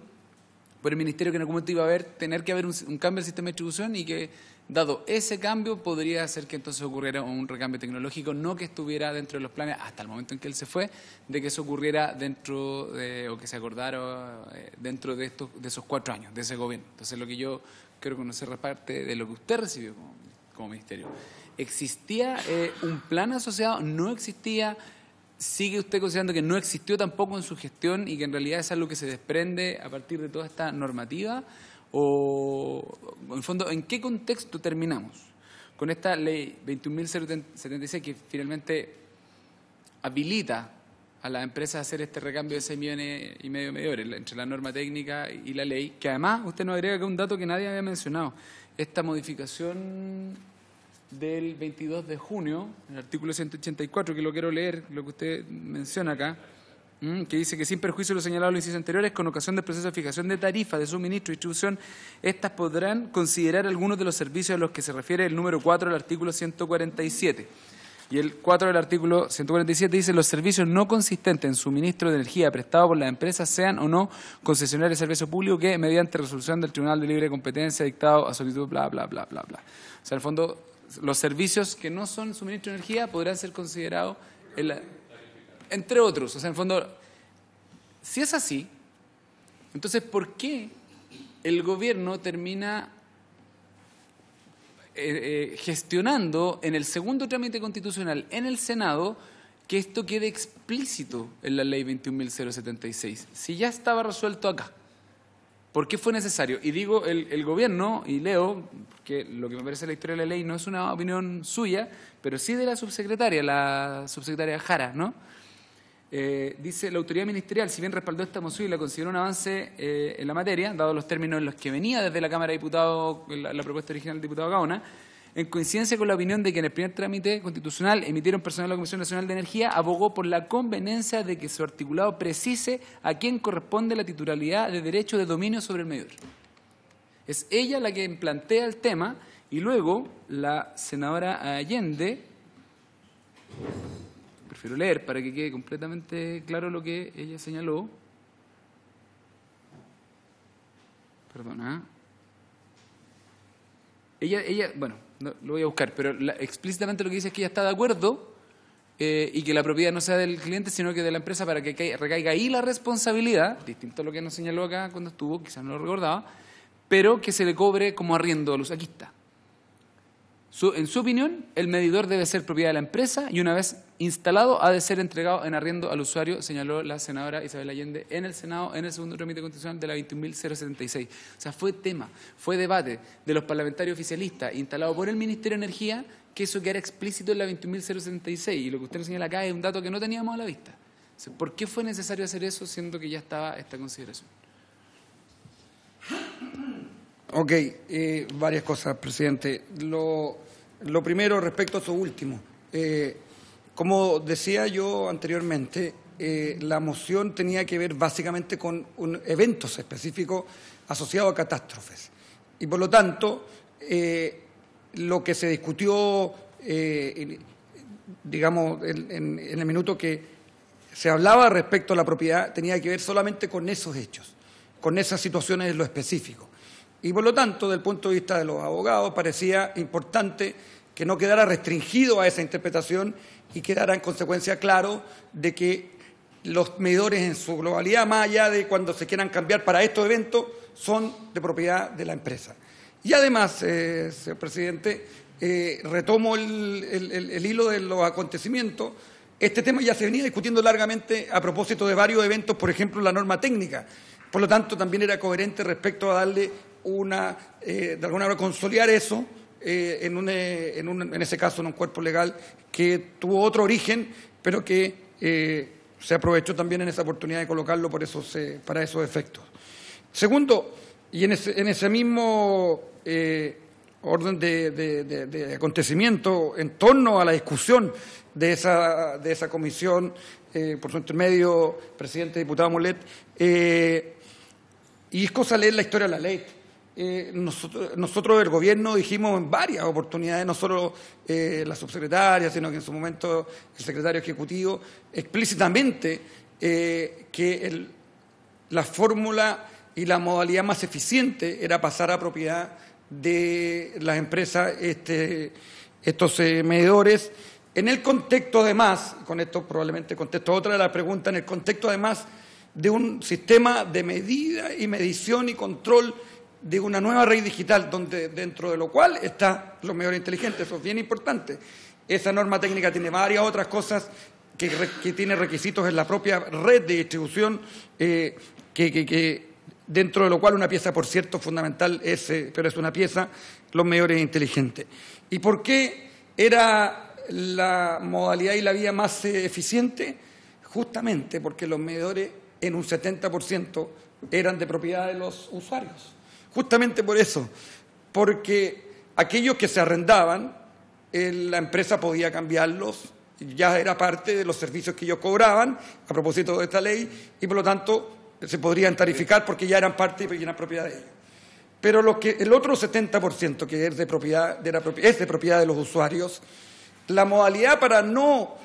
por el Ministerio que en algún momento iba a tener que haber un cambio del sistema de distribución y que, dado ese cambio, podría hacer que entonces ocurriera un recambio tecnológico, no que estuviera dentro de los planes hasta el momento en que él se fue, de que eso ocurriera dentro o que se acordara dentro de esos 4 años, de ese gobierno. Entonces, lo que yo quiero conocer es parte de lo que usted recibió como ministerio. ¿Existía un plan asociado? ¿No existía? ¿Sigue usted considerando que no existió tampoco en su gestión y que en realidad es algo que se desprende a partir de toda esta normativa? O, en fondo, ¿en qué contexto terminamos con esta ley 21.076 que finalmente habilita a las empresas a hacer este recambio de 6,5 millones de medidores entre la norma técnica y la ley? Que además usted nos agrega que un dato que nadie había mencionado, esta modificación del 22 de junio, el artículo 184, que lo quiero leer, lo que usted menciona acá, que dice que sin perjuicio de lo señalado en los incisos anteriores, con ocasión del proceso de fijación de tarifas de suministro y distribución, estas podrán considerar algunos de los servicios a los que se refiere el número 4 del artículo 147. Y el 4 del artículo 147 dice: los servicios no consistentes en suministro de energía prestado por las empresas sean o no concesionarios de servicio público que, mediante resolución del Tribunal de Libre Competencia dictado a solicitud, bla, bla, bla, bla, bla. O sea, en el fondo, los servicios que no son suministro de energía podrán ser considerados, entre otros. O sea, en el fondo, si es así, entonces, ¿por qué el gobierno termina gestionando en el segundo trámite constitucional en el Senado que esto quede explícito en la ley 21.076? Si ya estaba resuelto acá, ¿por qué fue necesario? Y digo el gobierno, y leo, que lo que me parece la historia de la ley no es una opinión suya, pero sí de la subsecretaria Jara, ¿no? Dice: la autoridad ministerial, si bien respaldó esta moción y la consideró un avance en la materia, dado los términos en los que venía desde la Cámara de Diputados la propuesta original del diputado Gaona, en coincidencia con la opinión de que en el primer trámite constitucional emitieron personal de la Comisión Nacional de Energía, abogó por la conveniencia de que su articulado precise a quién corresponde la titularidad de derecho de dominio sobre el medidor. Es ella la que plantea el tema, y luego la senadora Allende, prefiero leer para que quede completamente claro lo que ella señaló. Perdona. Ella, bueno, no, lo voy a buscar, pero explícitamente lo que dice es que ella está de acuerdo y que la propiedad no sea del cliente, sino que de la empresa, para que recaiga ahí la responsabilidad, distinto a lo que nos señaló acá cuando estuvo, quizás no lo recordaba, pero que se le cobre como arriendo a los. Aquí está. En su opinión, el medidor debe ser propiedad de la empresa y una vez instalado ha de ser entregado en arriendo al usuario, señaló la senadora Isabel Allende en el Senado en el segundo trámite constitucional de la 21.076. O sea, fue tema, fue debate de los parlamentarios oficialistas instalado por el Ministerio de Energía que eso quedara explícito en la 21.076. Y lo que usted nos señala acá es un dato que no teníamos a la vista. O sea, ¿por qué fue necesario hacer eso siendo que ya estaba esta consideración? Ok, varias cosas, presidente. Lo primero, respecto a su último. Como decía yo anteriormente, la moción tenía que ver básicamente con eventos específicos asociados a catástrofes. Y por lo tanto, lo que se discutió, digamos, en el minuto que se hablaba respecto a la propiedad, tenía que ver solamente con esos hechos, con esas situaciones en lo específico. Y por lo tanto, desde el punto de vista de los abogados, parecía importante que no quedara restringido a esa interpretación y quedara en consecuencia claro de que los medidores en su globalidad, más allá de cuando se quieran cambiar para estos eventos, son de propiedad de la empresa. Y además, señor presidente, retomo el hilo de los acontecimientos. Este tema ya se venía discutiendo largamente a propósito de varios eventos, por ejemplo, la norma técnica. Por lo tanto, también era coherente respecto a darle de alguna manera consolidar eso en ese caso en un cuerpo legal que tuvo otro origen, pero que se aprovechó también en esa oportunidad de colocarlo para esos efectos. Segundo, y en ese mismo orden de acontecimiento en torno a la discusión de esa comisión, por su intermedio, presidente diputado Molet, y es cosa leer la historia de la ley. Nosotros del Gobierno dijimos en varias oportunidades, no solo la subsecretaria, sino que en su momento el secretario ejecutivo, explícitamente que la fórmula y la modalidad más eficiente era pasar a propiedad de las empresas estos medidores, en el contexto además, con esto probablemente contesto otra de las preguntas, en el contexto además de un sistema de medida y medición y control de una nueva red digital, donde dentro de lo cual están los medidores inteligentes. Eso es bien importante. Esa norma técnica tiene varias otras cosas que tiene requisitos en la propia red de distribución, que dentro de lo cual una pieza, por cierto, fundamental pero es una pieza, los medidores inteligentes. ¿Y por qué era la modalidad y la vía más eficiente? Justamente porque los medidores en un 70% eran de propiedad de los usuarios. Justamente por eso, porque aquellos que se arrendaban, la empresa podía cambiarlos, ya era parte de los servicios que ellos cobraban a propósito de esta ley y por lo tanto se podrían tarificar porque ya eran parte y eran propiedad de ellos. Pero el otro 70% que es de propiedad de los usuarios, la modalidad para no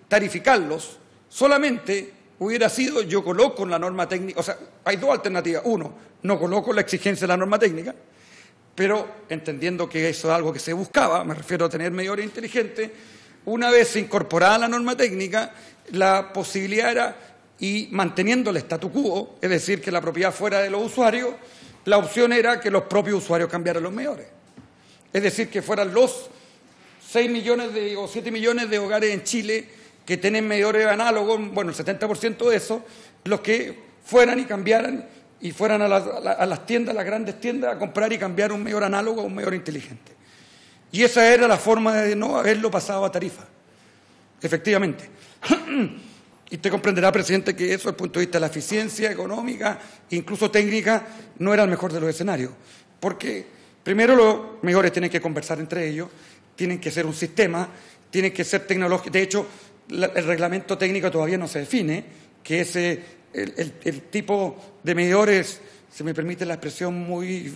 tarificarlos solamente hubiera sido: yo coloco la norma técnica, o sea, hay dos alternativas. Uno, no coloco la exigencia de la norma técnica, pero entendiendo que eso es algo que se buscaba, me refiero a tener medidores inteligentes, una vez se incorporada la norma técnica, la posibilidad era, y manteniendo el statu quo, es decir, que la propiedad fuera de los usuarios, la opción era que los propios usuarios cambiaran los medidores. Es decir, que fueran los 6 millones o 7 millones de hogares en Chile que tienen medidores análogos, bueno, el 70% de eso, los que fueran y cambiaran y fueran a las tiendas, las grandes tiendas, a comprar y cambiar un medidor análogo a un medidor inteligente. Y esa era la forma de no haberlo pasado a tarifa, efectivamente. Y usted comprenderá, presidente, que eso, desde el punto de vista de la eficiencia económica, incluso técnica, no era el mejor de los escenarios. Porque, primero, los medidores tienen que conversar entre ellos, tienen que ser un sistema, tienen que ser tecnológicos. De hecho, el reglamento técnico todavía no se define, que es el tipo de medidores, se me permite la expresión muy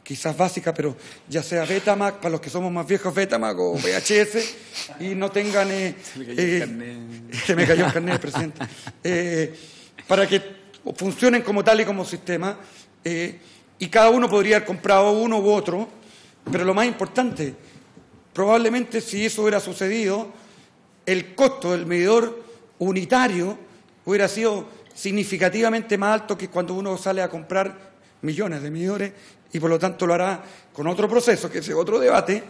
quizás básica, pero ya sea Betamax, para los que somos más viejos, Betamax o VHS, y no tengan... se me cayó el carnet, presidente. Para que funcionen como tal y como sistema, y cada uno podría haber comprado uno u otro, pero lo más importante, probablemente si eso hubiera sucedido, el costo del medidor unitario hubiera sido significativamente más alto que cuando uno sale a comprar millones de medidores, y por lo tanto lo hará con otro proceso, que es otro debate,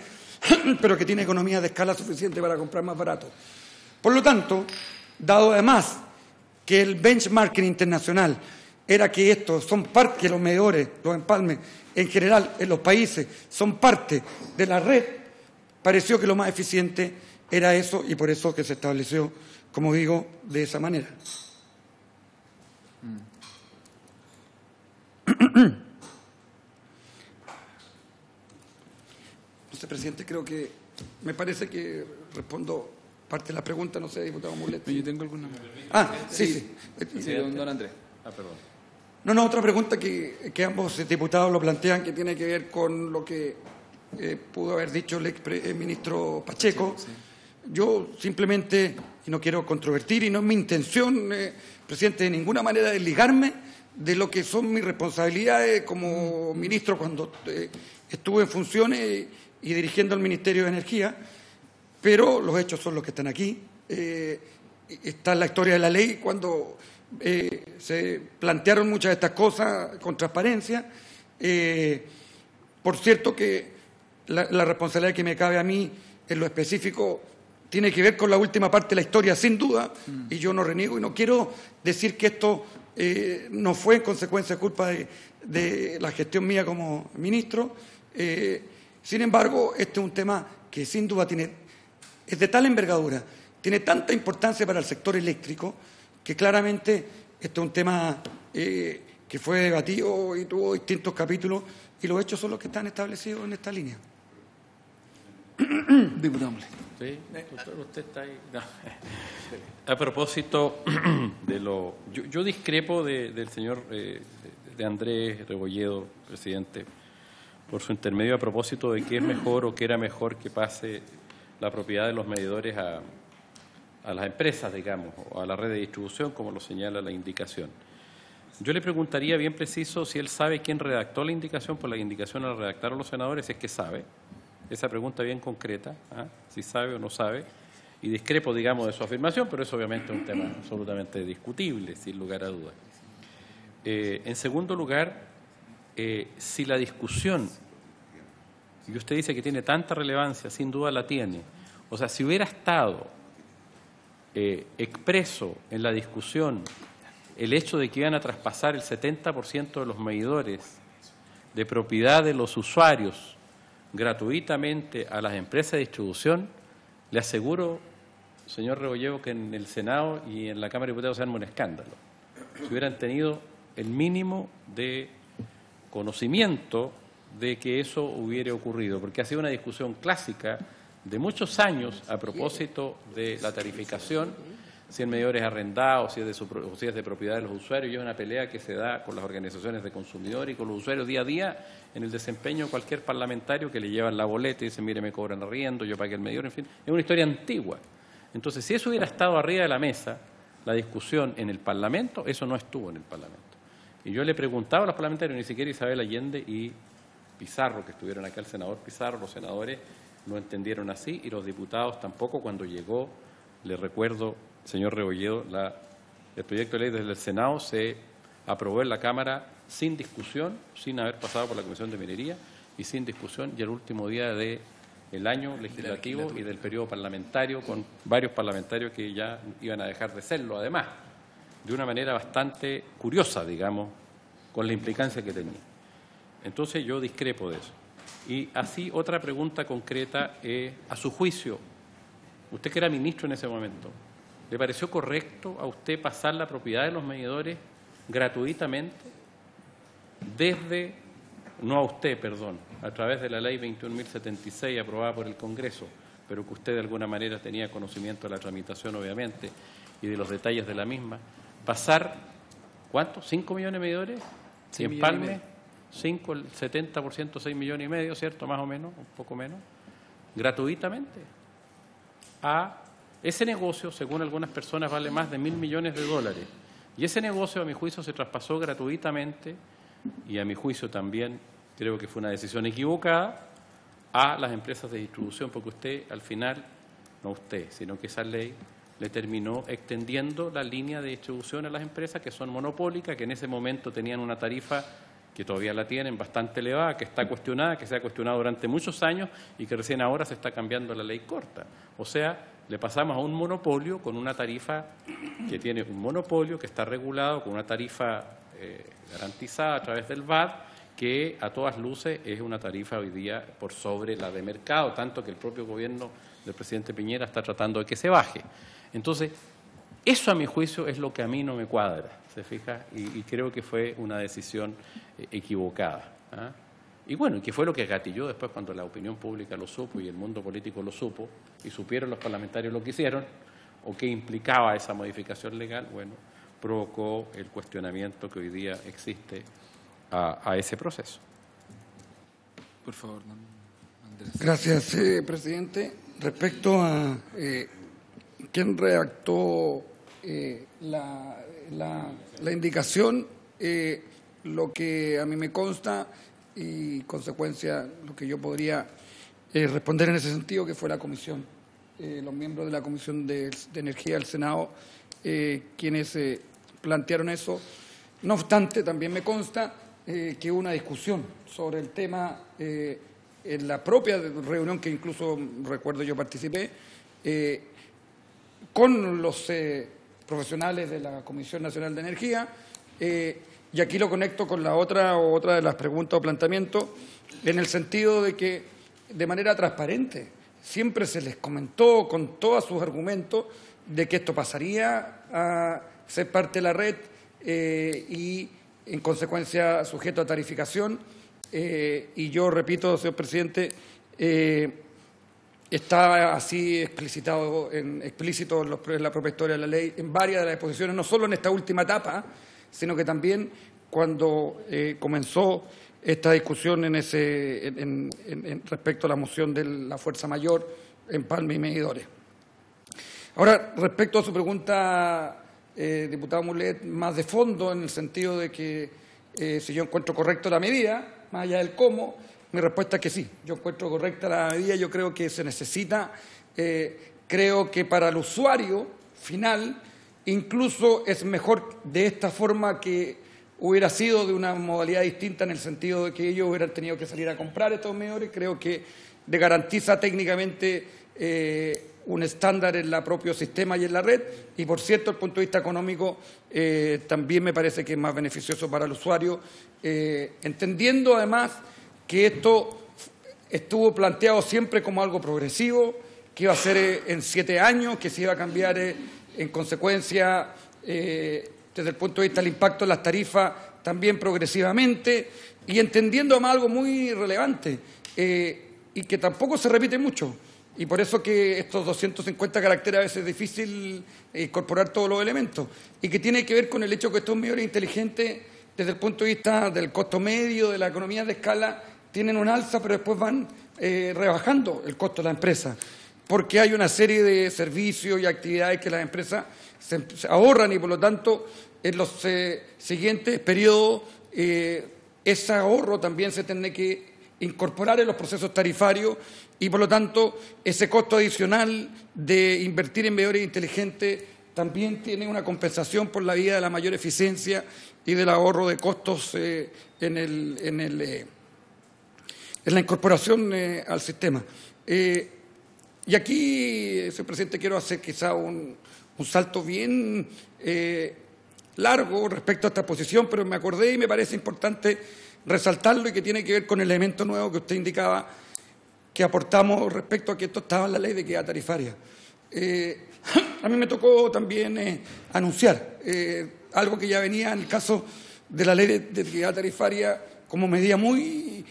pero que tiene economía de escala suficiente para comprar más barato. Por lo tanto, dado además que el benchmarking internacional era que estos son parte, que los medidores, los empalmes, en general en los países, son parte de la red, pareció que lo más eficiente era eso, y por eso que se estableció, como digo, de esa manera. Presidente, creo que me parece que respondo parte de la pregunta, no sé, diputado Mulet. Yo tengo alguna. Sí, don Andrés. Perdón. No, otra pregunta que ambos diputados lo plantean, que tiene que ver con lo que pudo haber dicho el ministro Pacheco. Sí. Yo simplemente, y no quiero controvertir, y no es mi intención, presidente, de ninguna manera desligarme de lo que son mis responsabilidades como ministro cuando estuve en funciones y dirigiendo el Ministerio de Energía, pero los hechos son los que están aquí. Está en la historia de la ley cuando se plantearon muchas de estas cosas con transparencia. Por cierto que la responsabilidad que me cabe a mí en lo específico tiene que ver con la última parte de la historia, sin duda, y yo no reniego y no quiero decir que esto no fue en consecuencia culpa de la gestión mía como ministro. Sin embargo, este es un tema que sin duda es de tal envergadura, tiene tanta importancia para el sector eléctrico, que claramente este es un tema que fue debatido y tuvo distintos capítulos, y los hechos son los que están establecidos en esta línea. Diputado. Sí, usted está ahí. No. A propósito de lo... Yo discrepo del señor de Andrés Rebolledo, presidente, por su intermedio a propósito de qué es mejor o qué era mejor que pase la propiedad de los medidores a las empresas, digamos, o a la red de distribución, como lo señala la indicación. Yo le preguntaría bien preciso si él sabe quién redactó la indicación, por la indicación la redactaron los senadores, si es que sabe. Esa pregunta bien concreta, si sabe o no sabe. Y discrepo, digamos, de su afirmación, pero es obviamente un tema absolutamente discutible, sin lugar a dudas. En segundo lugar, si la discusión, y usted dice que tiene tanta relevancia, sin duda la tiene. O sea, si hubiera estado expreso en la discusión el hecho de que iban a traspasar el 70% de los medidores de propiedad de los usuarios gratuitamente a las empresas de distribución, le aseguro, señor Rebolledo, que en el Senado y en la Cámara de Diputados se arma un escándalo. Si hubieran tenido el mínimo de conocimiento de que eso hubiera ocurrido, porque ha sido una discusión clásica de muchos años a propósito de la tarificación, si el medidor es arrendado, si es de propiedad de los usuarios, y es una pelea que se da con las organizaciones de consumidores y con los usuarios día a día en el desempeño de cualquier parlamentario que le llevan la boleta y dicen, mire, me cobran arriendo, yo pagué el medidor, en fin, es una historia antigua. Entonces, si eso hubiera estado arriba de la mesa, la discusión en el Parlamento, eso no estuvo en el Parlamento. Y yo le preguntaba a los parlamentarios, ni siquiera Isabel Allende y Pizarro, que estuvieron acá, el senador Pizarro, los senadores no entendieron así, y los diputados tampoco. Cuando llegó, le recuerdo, señor Rebolledo, el proyecto de ley desde el Senado se aprobó en la Cámara sin discusión, sin haber pasado por la Comisión de Minería y sin discusión, y el último día del año legislativo y del periodo parlamentario, con varios parlamentarios que ya iban a dejar de serlo, además, de una manera bastante curiosa, digamos, con la implicancia que tenía. Entonces yo discrepo de eso. Y así otra pregunta concreta, a su juicio, usted que era ministro en ese momento, ¿le pareció correcto a usted pasar la propiedad de los medidores gratuitamente desde, no a usted, perdón, a través de la ley 21.076 aprobada por el Congreso, pero que usted de alguna manera tenía conocimiento de la tramitación, obviamente, y de los detalles de la misma, pasar, ¿cuánto? ¿5 millones de medidores? ¿Y en Palme? 5, el 70%, 6 millones y medio, ¿cierto? Más o menos, un poco menos, gratuitamente. A ese negocio, según algunas personas, vale más de $1.000 millones. Y ese negocio, a mi juicio, se traspasó gratuitamente, y a mi juicio también creo que fue una decisión equivocada, a las empresas de distribución, porque usted, al final, no usted, sino que esa ley le terminó extendiendo la línea de distribución a las empresas que son monopólicas, que en ese momento tenían una tarifa que todavía la tienen bastante elevada, que está cuestionada, que se ha cuestionado durante muchos años y que recién ahora se está cambiando la ley corta. O sea, le pasamos a un monopolio con una tarifa que tiene un monopolio, que está regulado con una tarifa garantizada a través del VAT, que a todas luces es una tarifa hoy día por sobre la de mercado, tanto que el propio gobierno del presidente Piñera está tratando de que se baje. Entonces, eso a mi juicio es lo que a mí no me cuadra, ¿se fija? Y creo que fue una decisión equivocada. Y bueno, que fue lo que gatilló después cuando la opinión pública lo supo y el mundo político lo supo y supieron los parlamentarios lo que hicieron o qué implicaba esa modificación legal, bueno, provocó el cuestionamiento que hoy día existe a ese proceso. Por favor, Andrés. Gracias, presidente. Respecto a quién redactó la indicación, lo que a mí me consta y consecuencia lo que yo podría responder en ese sentido, que fue la comisión, los miembros de la Comisión de Energía del Senado, quienes plantearon eso. No obstante, también me consta que hubo una discusión sobre el tema en la propia reunión que incluso recuerdo yo participé, con los profesionales de la Comisión Nacional de Energía, y aquí lo conecto con la otra de las preguntas o planteamientos, en el sentido de que de manera transparente siempre se les comentó con todos sus argumentos de que esto pasaría a ser parte de la red y en consecuencia sujeto a tarificación, y yo repito, señor presidente, está así explícito en la propia historia de la ley, en varias de las exposiciones, no solo en esta última etapa, sino que también cuando comenzó esta discusión respecto a la moción de la fuerza mayor en Palme y Medidores. Ahora, respecto a su pregunta diputado Mulet, más de fondo, en el sentido de que si yo encuentro correcto la medida, más allá del cómo, mi respuesta es que sí, yo encuentro correcta la medida, yo creo que se necesita, creo que para el usuario final incluso es mejor de esta forma que hubiera sido de una modalidad distinta, en el sentido de que ellos hubieran tenido que salir a comprar estos medidores. Creo que le garantiza técnicamente un estándar en el propio sistema y en la red, y por cierto, desde el punto de vista económico también me parece que es más beneficioso para el usuario, entendiendo además que esto estuvo planteado siempre como algo progresivo, que iba a ser en 7 años, que se iba a cambiar en consecuencia desde el punto de vista del impacto en las tarifas también progresivamente, y entendiendo además algo muy relevante y que tampoco se repite mucho. Y por eso que estos 250 caracteres a veces es difícil incorporar todos los elementos, y que tiene que ver con el hecho que estos medidores inteligentes, desde el punto de vista del costo medio, de la economía de escala, tienen un alza, pero después van rebajando el costo de la empresa, porque hay una serie de servicios y actividades que las empresas se ahorran, y por lo tanto en los siguientes periodos ese ahorro también se tiene que incorporar en los procesos tarifarios, y por lo tanto ese costo adicional de invertir en medidores inteligentes también tiene una compensación por la vía de la mayor eficiencia y del ahorro de costos en la incorporación al sistema. Y aquí, señor presidente, quiero hacer quizá un salto bien largo respecto a esta posición, pero me acordé y me parece importante resaltarlo, y que tiene que ver con el elemento nuevo que usted indicaba que aportamos respecto a que esto estaba en la ley de equidad tarifaria. A mí me tocó también anunciar algo que ya venía en el caso de la ley de equidad tarifaria como medida muy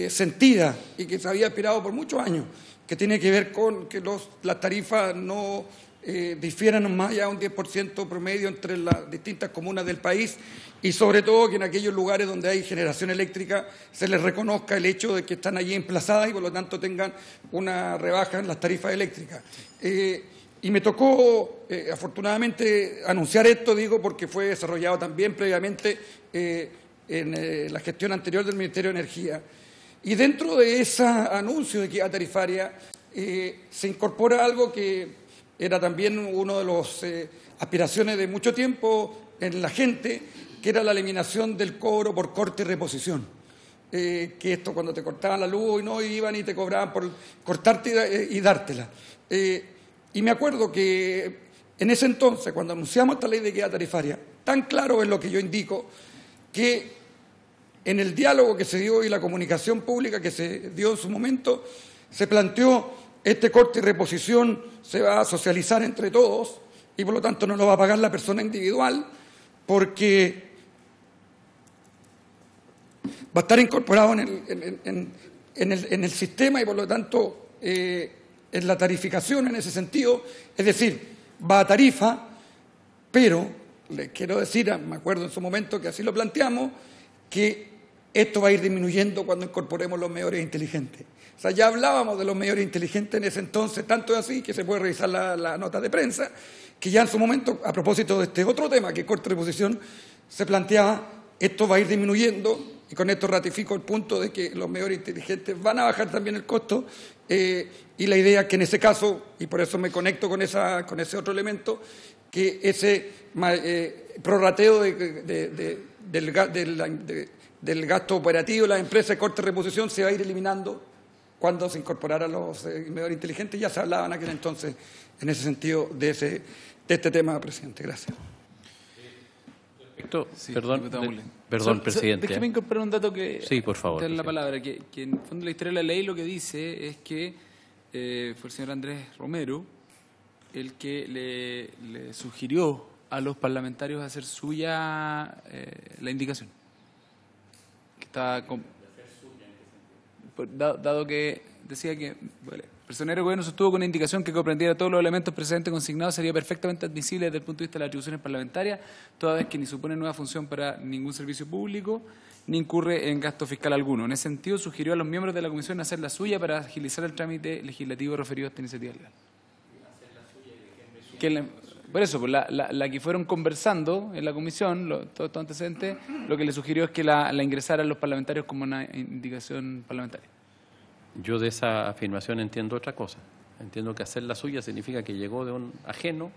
sentida y que se había esperado por muchos años, que tiene que ver con que las tarifas no difieran más allá de un 10% promedio entre las distintas comunas del país, y sobre todo que en aquellos lugares donde hay generación eléctrica se les reconozca el hecho de que están allí emplazadas y por lo tanto tengan una rebaja en las tarifas eléctricas. Y me tocó, afortunadamente, anunciar esto, digo, porque fue desarrollado también previamente en la gestión anterior del Ministerio de Energía. Y dentro de ese anuncio de equidad tarifaria se incorpora algo que era también una de las aspiraciones de mucho tiempo en la gente, que era la eliminación del cobro por corte y reposición. Que esto, cuando te cortaban la luz y no iban y te cobraban por cortarte y dártela. Y me acuerdo que en ese entonces, cuando anunciamos esta ley de equidad tarifaria, tan claro es lo que yo indico, que en el diálogo que se dio y la comunicación pública que se dio en su momento, se planteó: este corte y reposición se va a socializar entre todos y por lo tanto no lo va a pagar la persona individual, porque va a estar incorporado en el sistema y por lo tanto en la tarificación en ese sentido. Es decir, va a tarifa, pero les quiero decir, me acuerdo en su momento que así lo planteamos, que esto va a ir disminuyendo cuando incorporemos los medidores inteligentes. O sea, ya hablábamos de los medidores inteligentes en ese entonces, tanto es así que se puede revisar la nota de prensa, que ya en su momento, a propósito de este otro tema, que es corte y reposición, se planteaba: esto va a ir disminuyendo, y con esto ratifico el punto de que los medidores inteligentes van a bajar también el costo, y la idea es que en ese caso, y por eso me conecto con ese otro elemento, que ese prorrateo del gasto operativo de las empresas de corte y reposición se va a ir eliminando cuando se incorporaran los medidores inteligentes. Ya se hablaba en aquel entonces, en ese sentido, de este tema, presidente. Gracias. Sí, perdón, presidente. Déjeme incorporar un dato que... Sí, por favor. La palabra, que en el fondo la historia de la ley lo que dice es que fue el señor Andrés Romero el que le sugirió a los parlamentarios hacer suya la indicación. Que está dado que decía que el personero de gobierno sostuvo con una indicación que comprendiera todos los elementos precedentes consignados, sería perfectamente admisible desde el punto de vista de las atribuciones parlamentarias, toda vez que ni supone nueva función para ningún servicio público, ni incurre en gasto fiscal alguno. En ese sentido, sugirió a los miembros de la Comisión hacer la suya para agilizar el trámite legislativo referido a esta iniciativa legal. Por eso, pues, la que fueron conversando en la comisión, todos estos antecedentes, lo que le sugirió es que la ingresaran los parlamentarios como una indicación parlamentaria. Yo de esa afirmación entiendo otra cosa. Entiendo que hacer la suya significa que llegó de un ajeno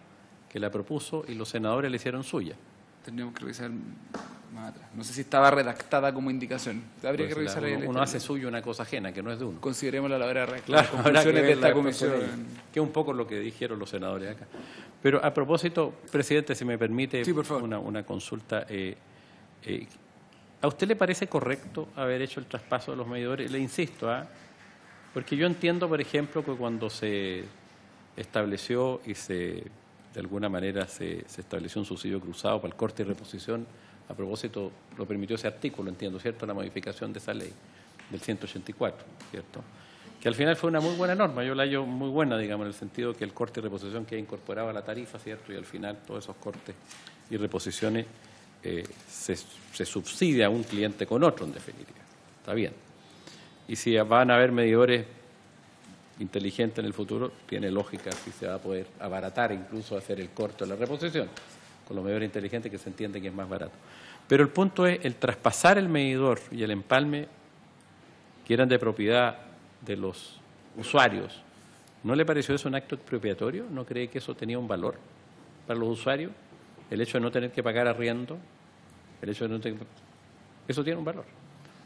que la propuso y los senadores la hicieron suya. Tendríamos que revisar más atrás. No sé si estaba redactada como indicación. Habría que revisar ahí. Uno hace suyo una cosa ajena, que no es de uno. Considerémosla a la hora de Claro, las conclusiones de esta comisión. Que es un poco lo que dijeron los senadores acá. Pero a propósito, presidente, si me permite sí, por favor. una consulta. ¿A usted le parece correcto haber hecho el traspaso de los medidores? Le insisto, porque yo entiendo, por ejemplo, que cuando se estableció y de alguna manera se estableció un subsidio cruzado para el corte y reposición, a propósito, lo permitió ese artículo, entiendo, ¿cierto?, la modificación de esa ley, del 184, ¿cierto?, que al final fue una muy buena norma, yo la hallo muy buena, digamos, en el sentido que el corte y reposición queda incorporado a la tarifa, ¿cierto?, y al final todos esos cortes y reposiciones se subsidia a un cliente con otro, en definitiva. Está bien. Y si van a haber medidores inteligentes en el futuro, tiene lógica si se va a poder abaratar incluso hacer el corte o la reposición con los medidores inteligentes, que se entiende que es más barato. Pero el punto es el traspasar el medidor y el empalme, que eran de propiedad de los usuarios. ¿No le pareció eso un acto expropiatorio? ¿No cree que eso tenía un valor para los usuarios? El hecho de no tener que pagar arriendo, el hecho de no tener... Eso tiene un valor.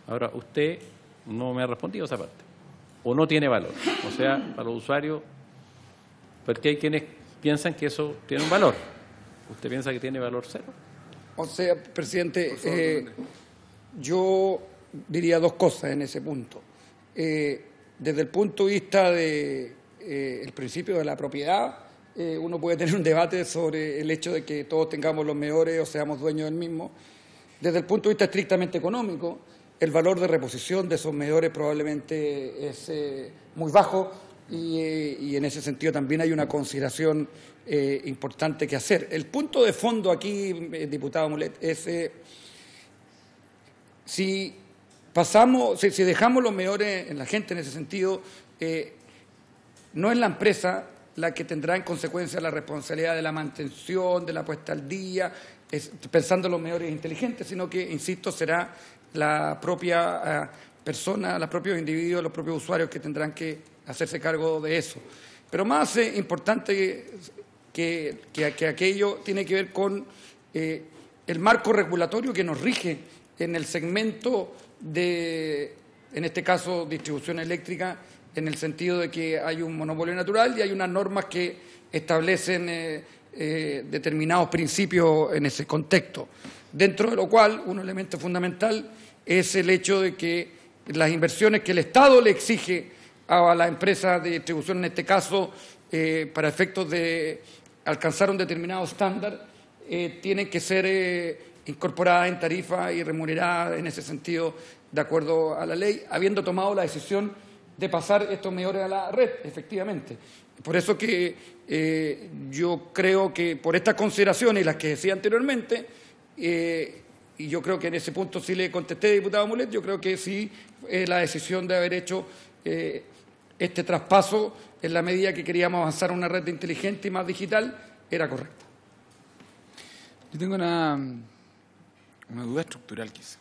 Ahora, usted no me ha respondido esa parte. O no tiene valor. O sea, para los usuarios, porque hay quienes piensan que eso tiene un valor. ¿Usted piensa que tiene valor cero? O sea, presidente, yo diría dos cosas en ese punto. Desde el punto de vista del principio de la propiedad, uno puede tener un debate sobre el hecho de que todos tengamos los medidores o seamos dueños del mismo. Desde el punto de vista estrictamente económico, el valor de reposición de esos medidores probablemente es muy bajo y en ese sentido también hay una consideración importante que hacer. El punto de fondo aquí, diputado Mulet, es si dejamos los medidores en la gente en ese sentido, no es la empresa la que tendrá en consecuencia la responsabilidad de la mantención, de la puesta al día, pensando en los medidores inteligentes, sino que, insisto, será la propia persona, los propios individuos, los propios usuarios que tendrán que hacerse cargo de eso. Pero más importante que aquello tiene que ver con el marco regulatorio que nos rige en el segmento de, en este caso, distribución eléctrica, en el sentido de que hay un monopolio natural y hay unas normas que establecen determinados principios en ese contexto, dentro de lo cual un elemento fundamental es el hecho de que las inversiones que el Estado le exige a la empresa de distribución, en este caso, para efectos de alcanzar un determinado estándar, tienen que ser incorporadas en tarifa y remuneradas en ese sentido de acuerdo a la ley, habiendo tomado la decisión de pasar estos medidores a la red, efectivamente. Por eso que yo creo que por estas consideraciones y las que decía anteriormente, y yo creo que en ese punto sí le contesté, diputado Mulet, yo creo que sí la decisión de haber hecho este traspaso en la medida que queríamos avanzar a una red inteligente y más digital era correcta. Yo tengo una duda estructural quizá.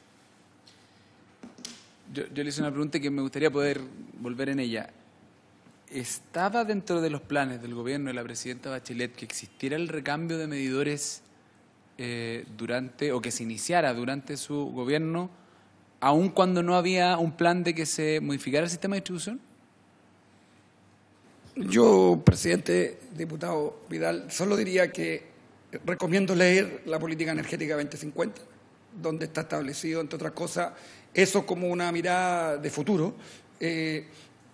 Yo le hice una pregunta que me gustaría poder volver en ella. ¿Estaba dentro de los planes del gobierno de la presidenta Bachelet que existiera el recambio de medidores o que se iniciara durante su gobierno, aun cuando no había un plan de que se modificara el sistema de distribución? Yo, presidente, diputado Vidal, solo diría que recomiendo leer la Política Energética 2050, donde está establecido, entre otras cosas, eso como una mirada de futuro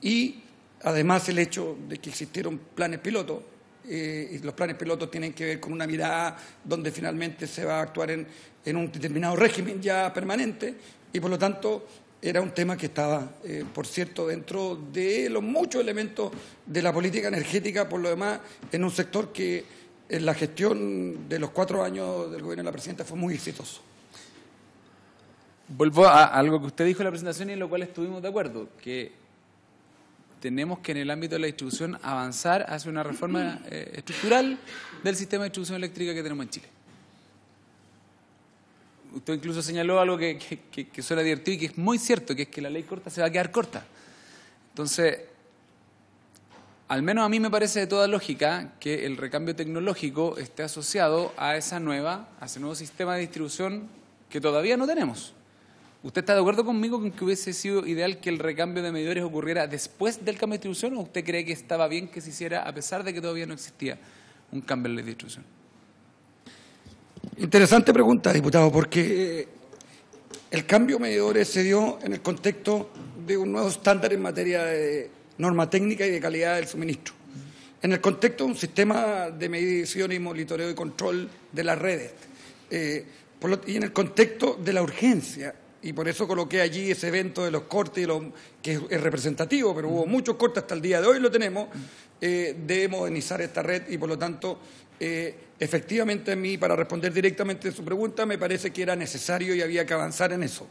y además el hecho de que existieron planes pilotos y los planes pilotos tienen que ver con una mirada donde finalmente se va a actuar en un determinado régimen ya permanente y por lo tanto era un tema que estaba, por cierto, dentro de los muchos elementos de la política energética, por lo demás, en un sector que en la gestión de los 4 años del gobierno de la presidenta fue muy exitoso. Vuelvo a algo que usted dijo en la presentación y en lo cual estuvimos de acuerdo, que tenemos que en el ámbito de la distribución avanzar hacia una reforma estructural del sistema de distribución eléctrica que tenemos en Chile. Usted incluso señaló algo que suena divertido y que es muy cierto, que es que la ley corta se va a quedar corta. Entonces, al menos a mí me parece de toda lógica que el recambio tecnológico esté asociado a ese nuevo sistema de distribución que todavía no tenemos. ¿Usted está de acuerdo conmigo con que hubiese sido ideal que el recambio de medidores ocurriera después del cambio de distribución, o usted cree que estaba bien que se hiciera a pesar de que todavía no existía un cambio en la distribución? Interesante pregunta, diputado, porque el cambio de medidores se dio en el contexto de un nuevo estándar en materia de norma técnica y de calidad del suministro. En el contexto de un sistema de medición y monitoreo y control de las redes. Y en el contexto de la urgencia. Y por eso coloqué allí ese evento de los cortes, que es representativo, pero hubo muchos cortes, hasta el día de hoy lo tenemos, de modernizar esta red y por lo tanto, efectivamente a mí, para responder directamente a su pregunta, me parece que era necesario y había que avanzar en eso.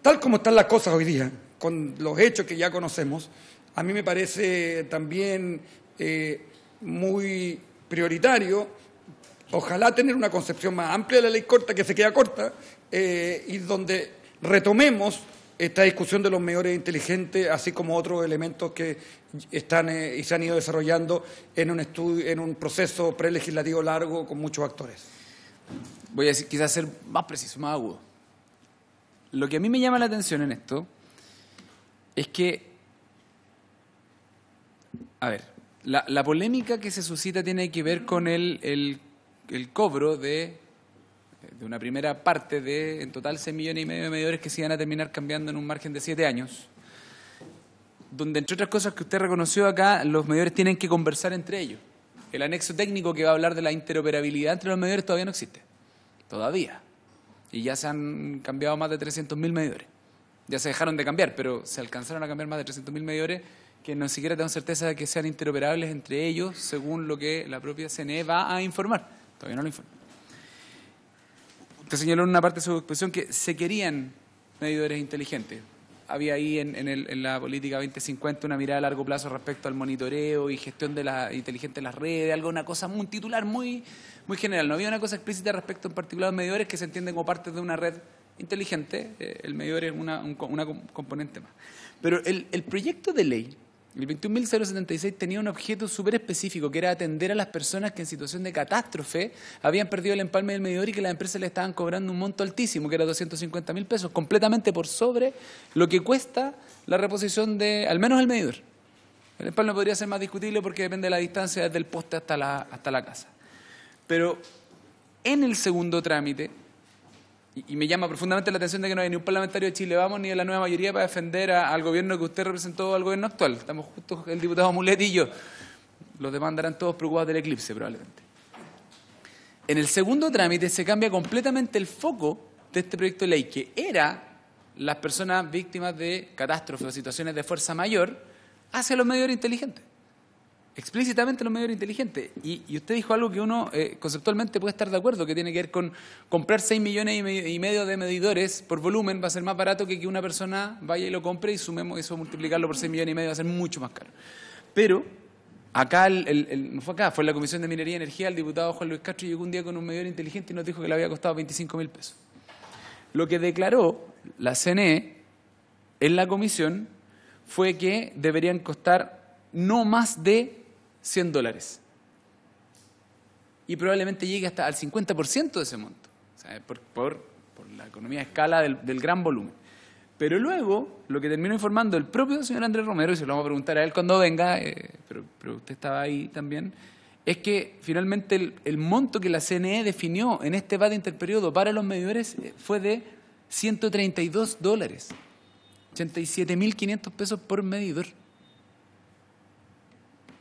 Tal como están las cosas hoy día, con los hechos que ya conocemos, a mí me parece también muy prioritario, ojalá tener una concepción más amplia de la ley corta, que se queda corta, y donde retomemos esta discusión de los medidores inteligentes, así como otros elementos que están y se han ido desarrollando en un estudio, en un proceso prelegislativo largo con muchos actores. Voy a decir, quizás ser más preciso, más agudo. Lo que a mí me llama la atención en esto es que, a ver, la polémica que se suscita tiene que ver con el cobro de una primera parte de, en total, 6,5 millones de medidores que se iban a terminar cambiando en un margen de 7 años, donde, entre otras cosas que usted reconoció acá, los medidores tienen que conversar entre ellos. El anexo técnico que va a hablar de la interoperabilidad entre los medidores todavía no existe. Todavía. Y ya se han cambiado más de 300.000 medidores. Ya se dejaron de cambiar, pero se alcanzaron a cambiar más de 300.000 medidores que no siquiera tengo certeza de que sean interoperables entre ellos, según lo que la propia CNE va a informar. Todavía no lo informa. Usted señaló en una parte de su exposición que se querían medidores inteligentes. Había ahí en la política 2050 una mirada a largo plazo respecto al monitoreo y gestión de la inteligente de las redes, una cosa, un titular muy general. No había una cosa explícita respecto en particular a los medidores que se entienden como parte de una red inteligente. El medidor es una componente más. Pero el proyecto de ley, el 21.076, tenía un objeto súper específico, que era atender a las personas que en situación de catástrofe habían perdido el empalme del medidor y que las empresas le estaban cobrando un monto altísimo, que era 250.000 pesos, completamente por sobre lo que cuesta la reposición de, al menos el medidor. El empalme podría ser más discutible porque depende de la distancia desde el poste hasta la casa. Pero en el segundo trámite, y me llama profundamente la atención de que no hay ni un parlamentario de Chile Vamos ni de la nueva mayoría para defender al gobierno que usted representó, al gobierno actual. Estamos justo el diputado Mulet y yo. Los demás andarán todos preocupados del eclipse, probablemente. En el segundo trámite se cambia completamente el foco de este proyecto de ley, que era las personas víctimas de catástrofes o situaciones de fuerza mayor, hacia los medidores inteligentes. Explícitamente los medidores inteligentes. Y usted dijo algo que uno conceptualmente puede estar de acuerdo, que tiene que ver con comprar 6,5 millones de medidores por volumen, va a ser más barato que una persona vaya y lo compre y sumemos eso, multiplicarlo por 6,5 millones va a ser mucho más caro. Pero acá, no fue acá, fue en la Comisión de Minería y Energía, el diputado Juan Luis Castro llegó un día con un medidor inteligente y nos dijo que le había costado 25.000 pesos. Lo que declaró la CNE en la comisión fue que deberían costar no más de $100 y probablemente llegue hasta al 50% de ese monto, o sea, por la economía de escala del gran volumen. Pero luego, lo que terminó informando el propio señor Andrés Romero, y se lo vamos a preguntar a él cuando venga, pero usted estaba ahí también, es que finalmente el monto que la CNE definió en este VAT interperiodo para los medidores fue de $132, 87.500 pesos por medidor.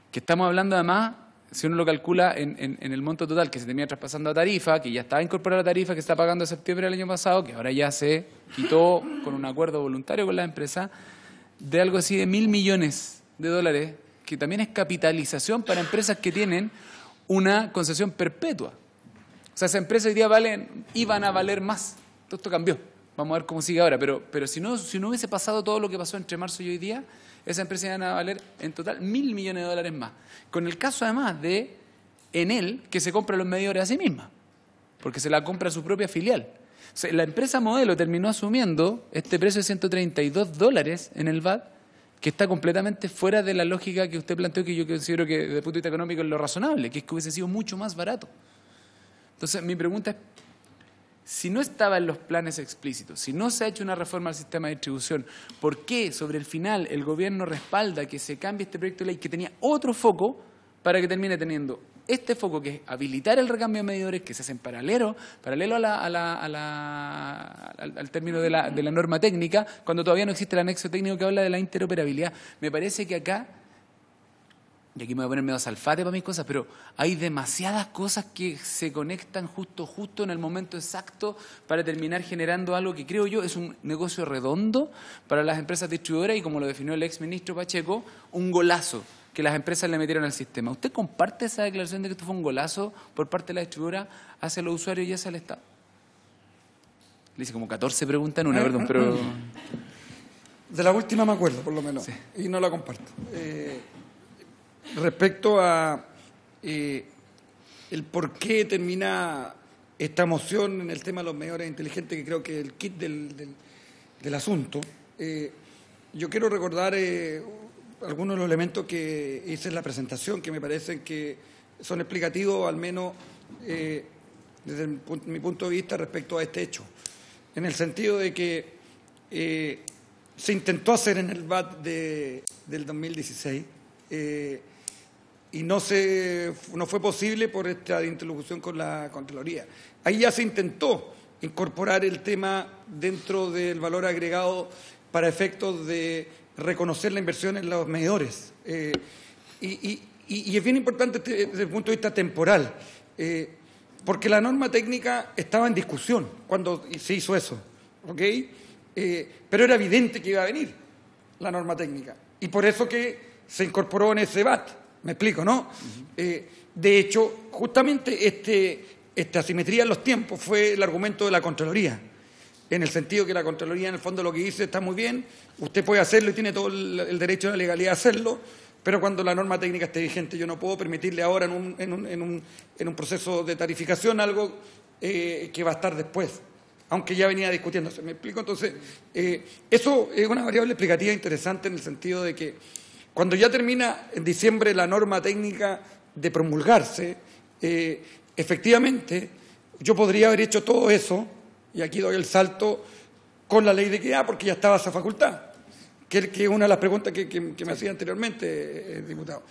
Que estamos hablando además, si uno lo calcula en el monto total que se termina traspasando a tarifa, que ya estaba incorporada a la tarifa que se está pagando en septiembre del año pasado, que ahora ya se quitó con un acuerdo voluntario con la empresa, de algo así de $1.000 millones, que también es capitalización para empresas que tienen una concesión perpetua. O sea, esas empresas hoy día iban a valer más. Todo esto cambió. Vamos a ver cómo sigue ahora, pero si no hubiese pasado todo lo que pasó entre marzo y hoy día, esa empresa iba a valer en total $1.000 millones más. Con el caso además de Enel, que se compra los medidores a sí misma, porque se la compra a su propia filial. O sea, la empresa modelo terminó asumiendo este precio de $132 en el VAT, que está completamente fuera de la lógica que usted planteó, que yo considero que desde el punto de vista económico es lo razonable, que es que hubiese sido mucho más barato. Entonces, mi pregunta es, si no estaba en los planes explícitos, si no se ha hecho una reforma al sistema de distribución, ¿por qué sobre el final el gobierno respalda que se cambie este proyecto de ley que tenía otro foco para que termine teniendo este foco, que es habilitar el recambio de medidores, que se hace en paralelo al término de la norma técnica, cuando todavía no existe el anexo técnico que habla de la interoperabilidad? Me parece que acá, y aquí me voy a poner medio salfate para mis cosas, pero hay demasiadas cosas que se conectan justo en el momento exacto para terminar generando algo que creo yo es un negocio redondo para las empresas distribuidoras y, como lo definió el exministro Pacheco, un golazo que las empresas le metieron al sistema. ¿Usted comparte esa declaración de que esto fue un golazo por parte de la distribuidora hacia los usuarios y hacia el Estado? Le hice como 14 preguntas en una, perdón, pero... De la última me acuerdo, por lo menos, sí. Y no la comparto. Respecto a el por qué termina esta moción en el tema de los medidores inteligentes, que creo que es el kit del asunto, yo quiero recordar algunos de los elementos que hice en la presentación, que me parecen que son explicativos, al menos desde mi punto de vista, respecto a este hecho, en el sentido de que se intentó hacer en el VAT del 2016 y no fue posible por esta interlocución con la Contraloría. Ahí ya se intentó incorporar el tema dentro del valor agregado para efectos de reconocer la inversión en los medidores. Y es bien importante desde el punto de vista temporal, porque la norma técnica estaba en discusión cuando se hizo eso, ¿ok? Pero era evidente que iba a venir la norma técnica, y por eso que se incorporó en ese VAT. ¿Me explico, no? De hecho, justamente esta asimetría en los tiempos fue el argumento de la Contraloría, en el sentido que la Contraloría, en el fondo, lo que dice está muy bien, usted puede hacerlo y tiene todo el derecho a la legalidad de hacerlo, pero cuando la norma técnica esté vigente, yo no puedo permitirle ahora en un proceso de tarificación algo que va a estar después, aunque ya venía discutiéndose. ¿Me explico? Entonces, eso es una variable explicativa interesante en el sentido de que cuando ya termina en diciembre la norma técnica de promulgarse, efectivamente, yo podría haber hecho todo eso, y aquí doy el salto, con la ley de equidad, porque ya estaba esa facultad, que es una de las preguntas que me hacía anteriormente, diputado.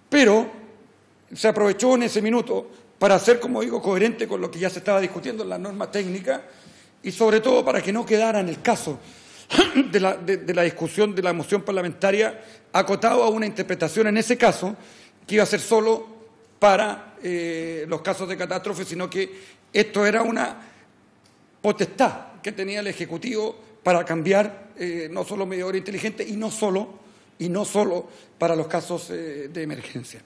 Pero se aprovechó en ese minuto para ser, como digo, coherente con lo que ya se estaba discutiendo en la norma técnica y, sobre todo, para que no quedara en el caso de la discusión de la moción parlamentaria acotado a una interpretación en ese caso que iba a ser solo para los casos de catástrofe, sino que esto era una potestad que tenía el Ejecutivo para cambiar no solo medidores inteligentes y no solo para los casos de emergencia.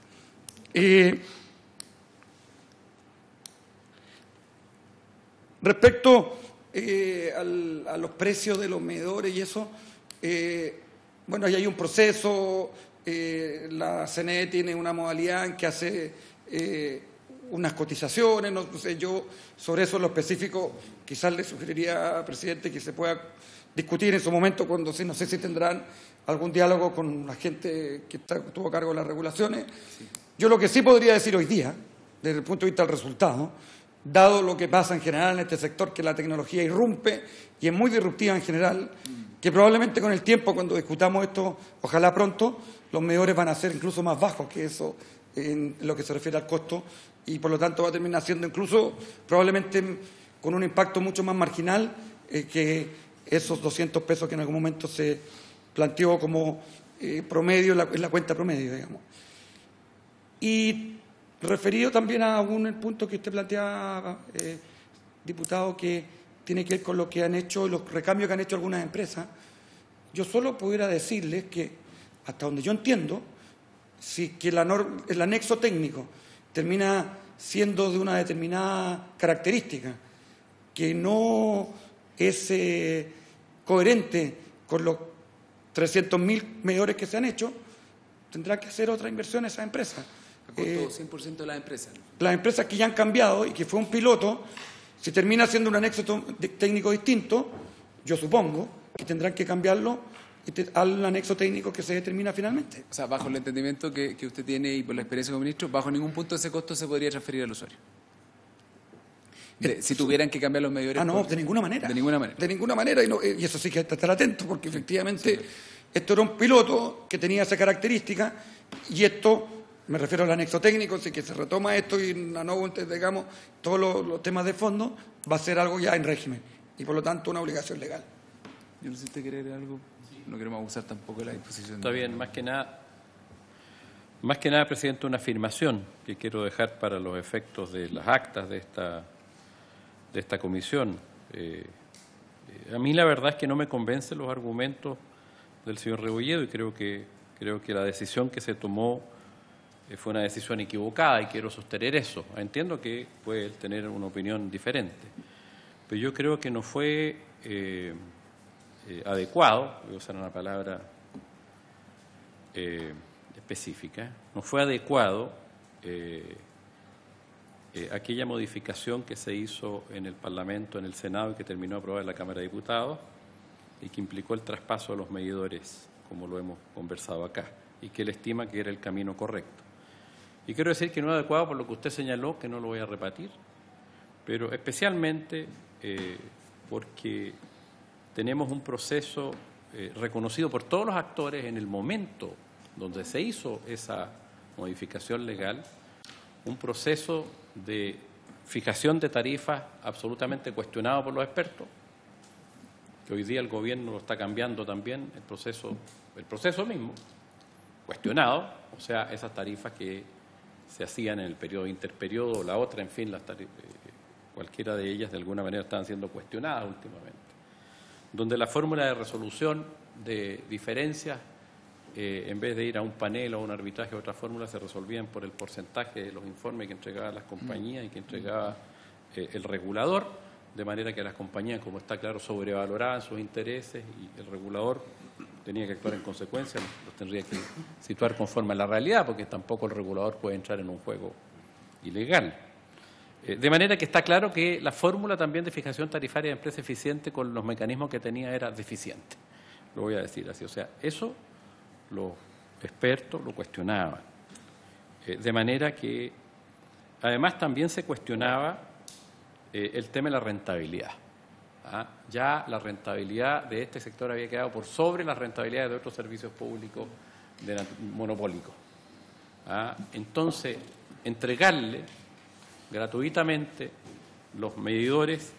Respecto a los precios de los medidores y eso, bueno, ahí hay un proceso, la CNE tiene una modalidad en que hace unas cotizaciones, no sé, yo sobre eso en lo específico quizás le sugeriría al presidente que se pueda discutir en su momento, cuando no sé si tendrán algún diálogo con la gente que tuvo a cargo de las regulaciones. Sí. Yo lo que sí podría decir hoy día, desde el punto de vista del resultado, dado lo que pasa en general en este sector, que la tecnología irrumpe y es muy disruptiva en general, que probablemente con el tiempo, cuando discutamos esto, ojalá pronto, los medidores van a ser incluso más bajos que eso en lo que se refiere al costo, y por lo tanto va a terminar siendo incluso probablemente con un impacto mucho más marginal que esos 200 pesos que en algún momento se planteó como promedio, en la cuenta promedio, digamos. Y referido también a el punto que usted planteaba, diputado, que tiene que ver con lo que han hecho, los recambios que han hecho algunas empresas, yo solo pudiera decirles que, hasta donde yo entiendo, si que el anexo técnico termina siendo de una determinada característica que no es coherente con los 300.000 medidores que se han hecho, tendrá que hacer otra inversión esa empresa. A costo 100% de las empresas. Las empresas que ya han cambiado y que fue un piloto, si termina siendo un anexo técnico distinto, yo supongo que tendrán que cambiarlo al anexo técnico que se determina finalmente. O sea, bajo el entendimiento que usted tiene y por la experiencia como ministro, bajo ningún punto ese costo se podría transferir al usuario. Si tuvieran que cambiar los medidores. No, de ninguna manera. De ninguna manera. De ninguna manera, y eso sí que hay que estar atento, porque efectivamente esto era un piloto que tenía esa característica, y esto, me refiero al anexo técnico, así que se retoma esto y digamos, todos los temas de fondo, va a ser algo ya en régimen, y por lo tanto una obligación legal. Yo no sé si usted quiere agregar algo. No queremos abusar tampoco de la disposición. Está bien, más que nada, presidente, una afirmación que quiero dejar para los efectos de las actas de esta comisión. A mí la verdad es que no me convencen los argumentos del señor Rebolledo, y creo que la decisión que se tomó fue una decisión equivocada, y quiero sostener eso. Entiendo que puede tener una opinión diferente, pero yo creo que no fue adecuado, voy a usar una palabra específica, no fue adecuado aquella modificación que se hizo en el Parlamento, en el Senado, y que terminó aprobada en la Cámara de Diputados, y que implicó el traspaso de los medidores, como lo hemos conversado acá, y que él estima que era el camino correcto. Y quiero decir que no es adecuado por lo que usted señaló, que no lo voy a repetir, pero especialmente porque tenemos un proceso reconocido por todos los actores en el momento donde se hizo esa modificación legal, un proceso de fijación de tarifas absolutamente cuestionado por los expertos, que hoy día el gobierno lo está cambiando también, el proceso mismo, cuestionado, o sea, esas tarifas que se hacían en el periodo interperiodo, o la otra, en fin, cualquiera de ellas de alguna manera estaban siendo cuestionadas últimamente, donde la fórmula de resolución de diferencias, en vez de ir a un panel o a un arbitraje o otra fórmula, se resolvían por el porcentaje de los informes que entregaban las compañías y que entregaba el regulador, de manera que las compañías, como está claro, sobrevaloraban sus intereses, y el regulador tenía que actuar en consecuencia, los tendría que situar conforme a la realidad, porque tampoco el regulador puede entrar en un juego ilegal. De manera que está claro que la fórmula también de fijación tarifaria de empresa eficiente con los mecanismos que tenía era deficiente, lo voy a decir así. O sea, eso los expertos lo cuestionaban. De manera que además también se cuestionaba el tema de la rentabilidad. Ya la rentabilidad de este sector había quedado por sobre las rentabilidades de otros servicios públicos monopólicos. Entonces, entregarle gratuitamente los medidores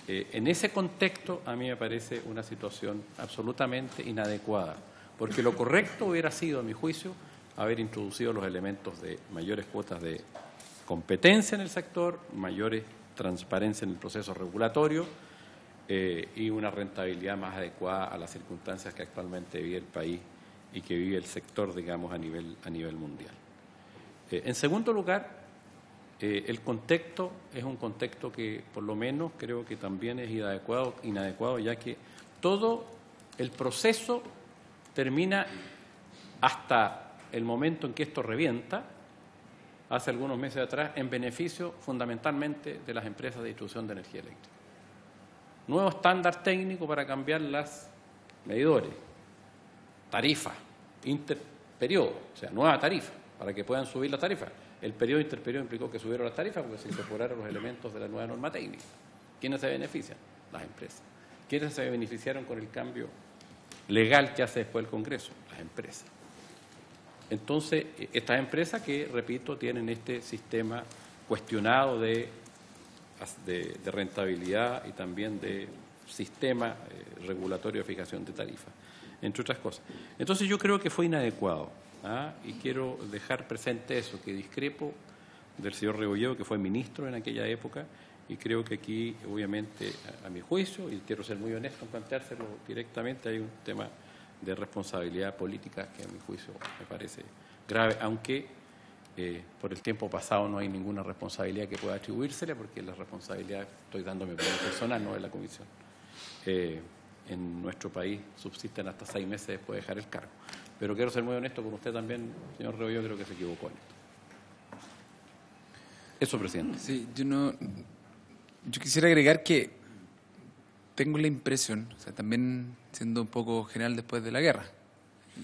en ese contexto a mí me parece una situación absolutamente inadecuada, porque lo correcto hubiera sido, a mi juicio, haber introducido los elementos de mayores cuotas de competencia en el sector, mayores transparencia en el proceso regulatorio y una rentabilidad más adecuada a las circunstancias que actualmente vive el país y que vive el sector, digamos, a nivel mundial. En segundo lugar, el contexto es un contexto que, por lo menos, creo que también es inadecuado, ya que todo el proceso termina hasta el momento en que esto revienta, hace algunos meses atrás, en beneficio fundamentalmente de las empresas de distribución de energía eléctrica. Nuevo estándar técnico para cambiar los medidores, tarifa, interperiodo, o sea, nueva tarifa, para que puedan subir la tarifa. El periodo interperiodo implicó que subieron las tarifas porque se incorporaron los elementos de la nueva norma técnica. ¿Quiénes se benefician? Las empresas. ¿Quiénes se beneficiaron con el cambio legal que hace después el Congreso? Las empresas. Entonces, estas empresas que, repito, tienen este sistema cuestionado de rentabilidad y también de sistema regulatorio de fijación de tarifas, entre otras cosas. Entonces, yo creo que fue inadecuado. Y quiero dejar presente eso, que discrepo del señor Rebolledo, que fue ministro en aquella época, y creo que aquí, obviamente, a mi juicio, y quiero ser muy honesto en planteárselo directamente, hay un tema de responsabilidad política que a mi juicio me parece grave, aunque por el tiempo pasado no hay ninguna responsabilidad que pueda atribuírsele, porque la responsabilidad estoy dando mi opinión personal, no de la comisión. en nuestro país subsisten hasta 6 meses después de dejar el cargo. Pero quiero ser muy honesto con usted también, señor Rebolledo, creo que se equivocó en esto. Eso, presidente. Sí, yo quisiera agregar que tengo la impresión, o sea, también siendo un poco general después de la guerra,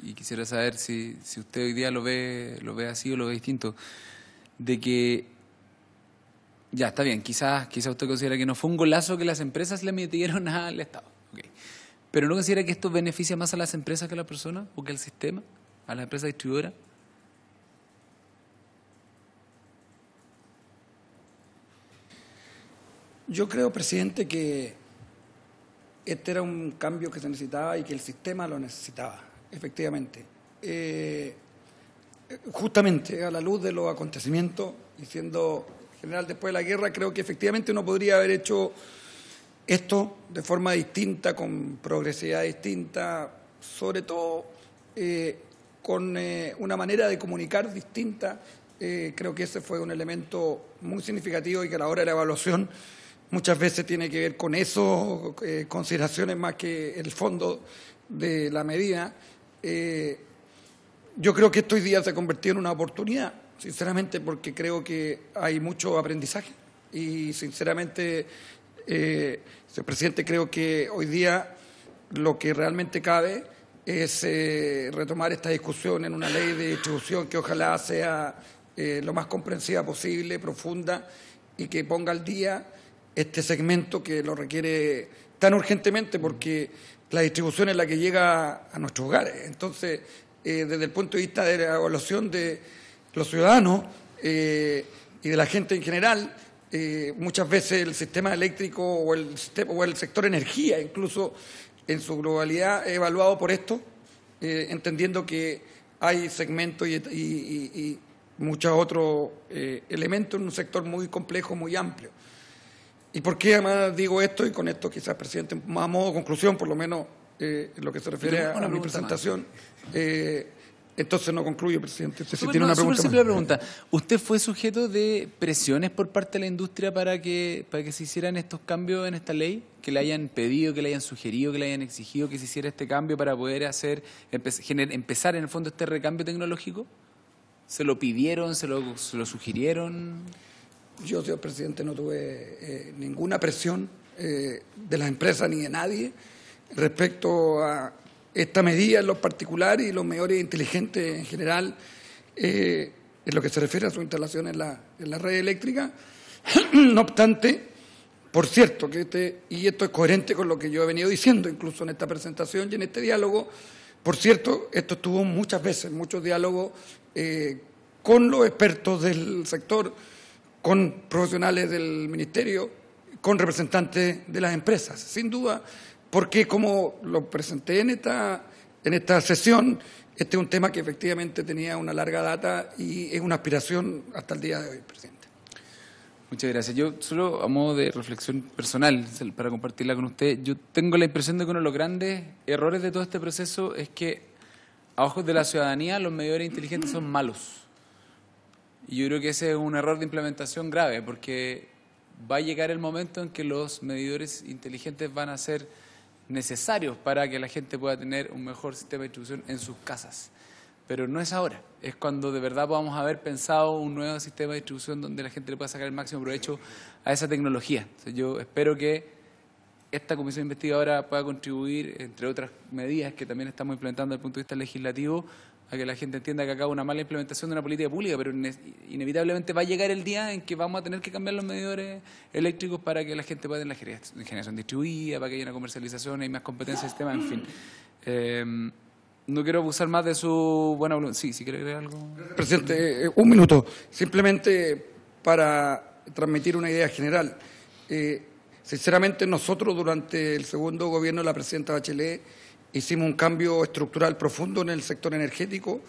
y quisiera saber si usted hoy día lo ve así o lo ve distinto, de que ya está bien, quizás usted considera que no fue un golazo que las empresas le metieron al Estado, okay. Pero ¿no considera que esto beneficia más a las empresas que a las personas o que al sistema, a las empresas distribuidoras? Yo creo, presidente, que este era un cambio que se necesitaba y que el sistema lo necesitaba, efectivamente. Justamente a la luz de los acontecimientos y siendo general después de la guerra, creo que efectivamente uno podría haber hecho esto de forma distinta, con progresividad distinta, sobre todo con una manera de comunicar distinta. Creo que ese fue un elemento muy significativo y que a la hora de la evaluación muchas veces tiene que ver con eso, consideraciones más que el fondo de la medida. Yo creo que esto hoy día se ha convertido en una oportunidad, sinceramente, porque creo que hay mucho aprendizaje y, sinceramente, señor presidente, creo que hoy día lo que realmente cabe es retomar esta discusión en una ley de distribución que ojalá sea lo más comprensiva posible, profunda, y que ponga al día este segmento que lo requiere tan urgentemente, porque la distribución es la que llega a nuestros hogares. Entonces, desde el punto de vista de la evaluación de los ciudadanos y de la gente en general, muchas veces el sistema eléctrico o el sector energía, incluso en su globalidad, es evaluado por esto, entendiendo que hay segmentos y muchos otros elementos en un sector muy complejo, muy amplio. ¿Y por qué además digo esto? Y con esto quizás, presidente, más a modo de conclusión, por lo menos en lo que se refiere a mi presentación, entonces no concluyo, presidente. Usted tiene una pregunta. Simple pregunta. ¿Usted fue sujeto de presiones por parte de la industria para que se hicieran estos cambios en esta ley? ¿Que le hayan pedido, que le hayan sugerido, que le hayan exigido que se hiciera este cambio para poder empezar en el fondo este recambio tecnológico? ¿Se lo pidieron, se lo sugirieron? Yo, señor presidente, no tuve ninguna presión de las empresas ni de nadie respecto a esta medida en lo particular y los medidores inteligentes en general en lo que se refiere a su instalación en la red eléctrica. No obstante, por cierto, y esto es coherente con lo que yo he venido diciendo incluso en esta presentación y en este diálogo, por cierto, esto estuvo muchas veces, muchos diálogos con los expertos del sector, con profesionales del Ministerio, con representantes de las empresas, sin duda, porque como lo presenté en esta sesión, este es un tema que efectivamente tenía una larga data y es una aspiración hasta el día de hoy, presidente. Muchas gracias. Yo solo a modo de reflexión personal, para compartirla con usted, yo tengo la impresión de que uno de los grandes errores de todo este proceso es que a ojos de la ciudadanía los medidores inteligentes son malos. Y yo creo que ese es un error de implementación grave, porque va a llegar el momento en que los medidores inteligentes van a ser necesarios para que la gente pueda tener un mejor sistema de distribución en sus casas. Pero no es ahora, es cuando de verdad podamos haber pensado un nuevo sistema de distribución donde la gente le pueda sacar el máximo provecho a esa tecnología. O sea, yo espero que esta comisión investigadora pueda contribuir, entre otras medidas que también estamos implementando desde el punto de vista legislativo, a que la gente entienda que acá hay una mala implementación de una política pública, pero inevitablemente va a llegar el día en que vamos a tener que cambiar los medidores eléctricos para que la gente pueda tener la generación distribuida, para que haya una comercialización, hay más competencia del sistema, en fin. No quiero abusar más de su buena voluntad. Sí, si quiere agregar algo. Presidente, un minuto, simplemente para transmitir una idea general. Sinceramente, nosotros durante el segundo gobierno de la presidenta Bachelet hicimos un cambio estructural profundo en el sector energético,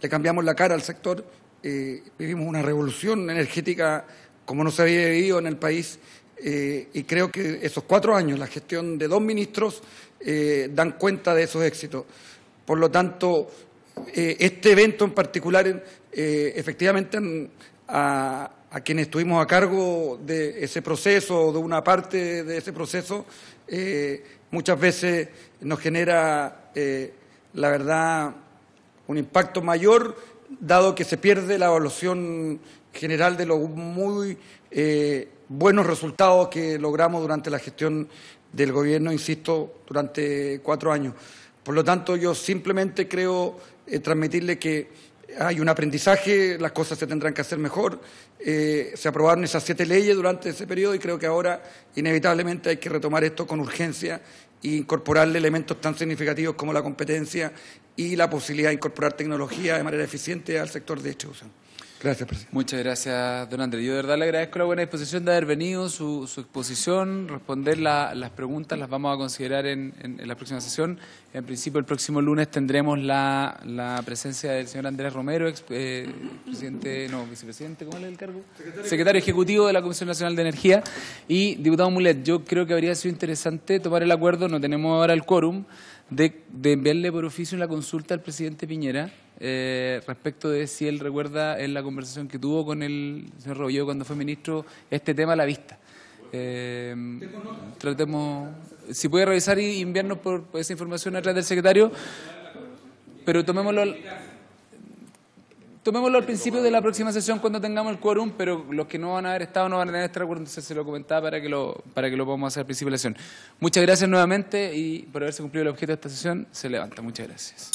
le cambiamos la cara al sector, vivimos una revolución energética como no se había vivido en el país, y creo que esos 4 años, la gestión de 2 ministros, dan cuenta de esos éxitos. Por lo tanto, este evento en particular efectivamente ha a quienes estuvimos a cargo de ese proceso, de una parte de ese proceso, muchas veces nos genera, la verdad, un impacto mayor, dado que se pierde la evaluación general de los muy buenos resultados que logramos durante la gestión del gobierno, insisto, durante 4 años. Por lo tanto, yo simplemente creo transmitirle que hay un aprendizaje, las cosas se tendrán que hacer mejor. Se aprobaron esas 7 leyes durante ese periodo y creo que ahora inevitablemente hay que retomar esto con urgencia e incorporarle elementos tan significativos como la competencia y la posibilidad de incorporar tecnología de manera eficiente al sector de distribución. Gracias, presidente. Muchas gracias, don Andrés. Yo de verdad le agradezco la buena disposición de haber venido, su exposición, responder las preguntas, las vamos a considerar en la próxima sesión. En principio, el próximo lunes tendremos la presencia del señor Andrés Romero, vicepresidente, ¿cómo es el cargo? Secretario Ejecutivo de la Comisión Nacional de Energía. Y, diputado Mulet, yo creo que habría sido interesante tomar el acuerdo, no tenemos ahora el quórum, de enviarle por oficio una consulta al presidente Piñera respecto de si él recuerda en la conversación que tuvo con el señor Rebolledo cuando fue ministro este tema a la vista. Tratemos, si puede revisar y enviarnos por esa información a través del secretario, pero tomémoslo al principio de la próxima sesión cuando tengamos el quórum, pero los que no van a haber estado no van a tener este acuerdo, entonces se lo comentaba para que lo podamos hacer al principio de la sesión. Muchas gracias nuevamente y por haberse cumplido el objeto de esta sesión, se levanta. Muchas gracias.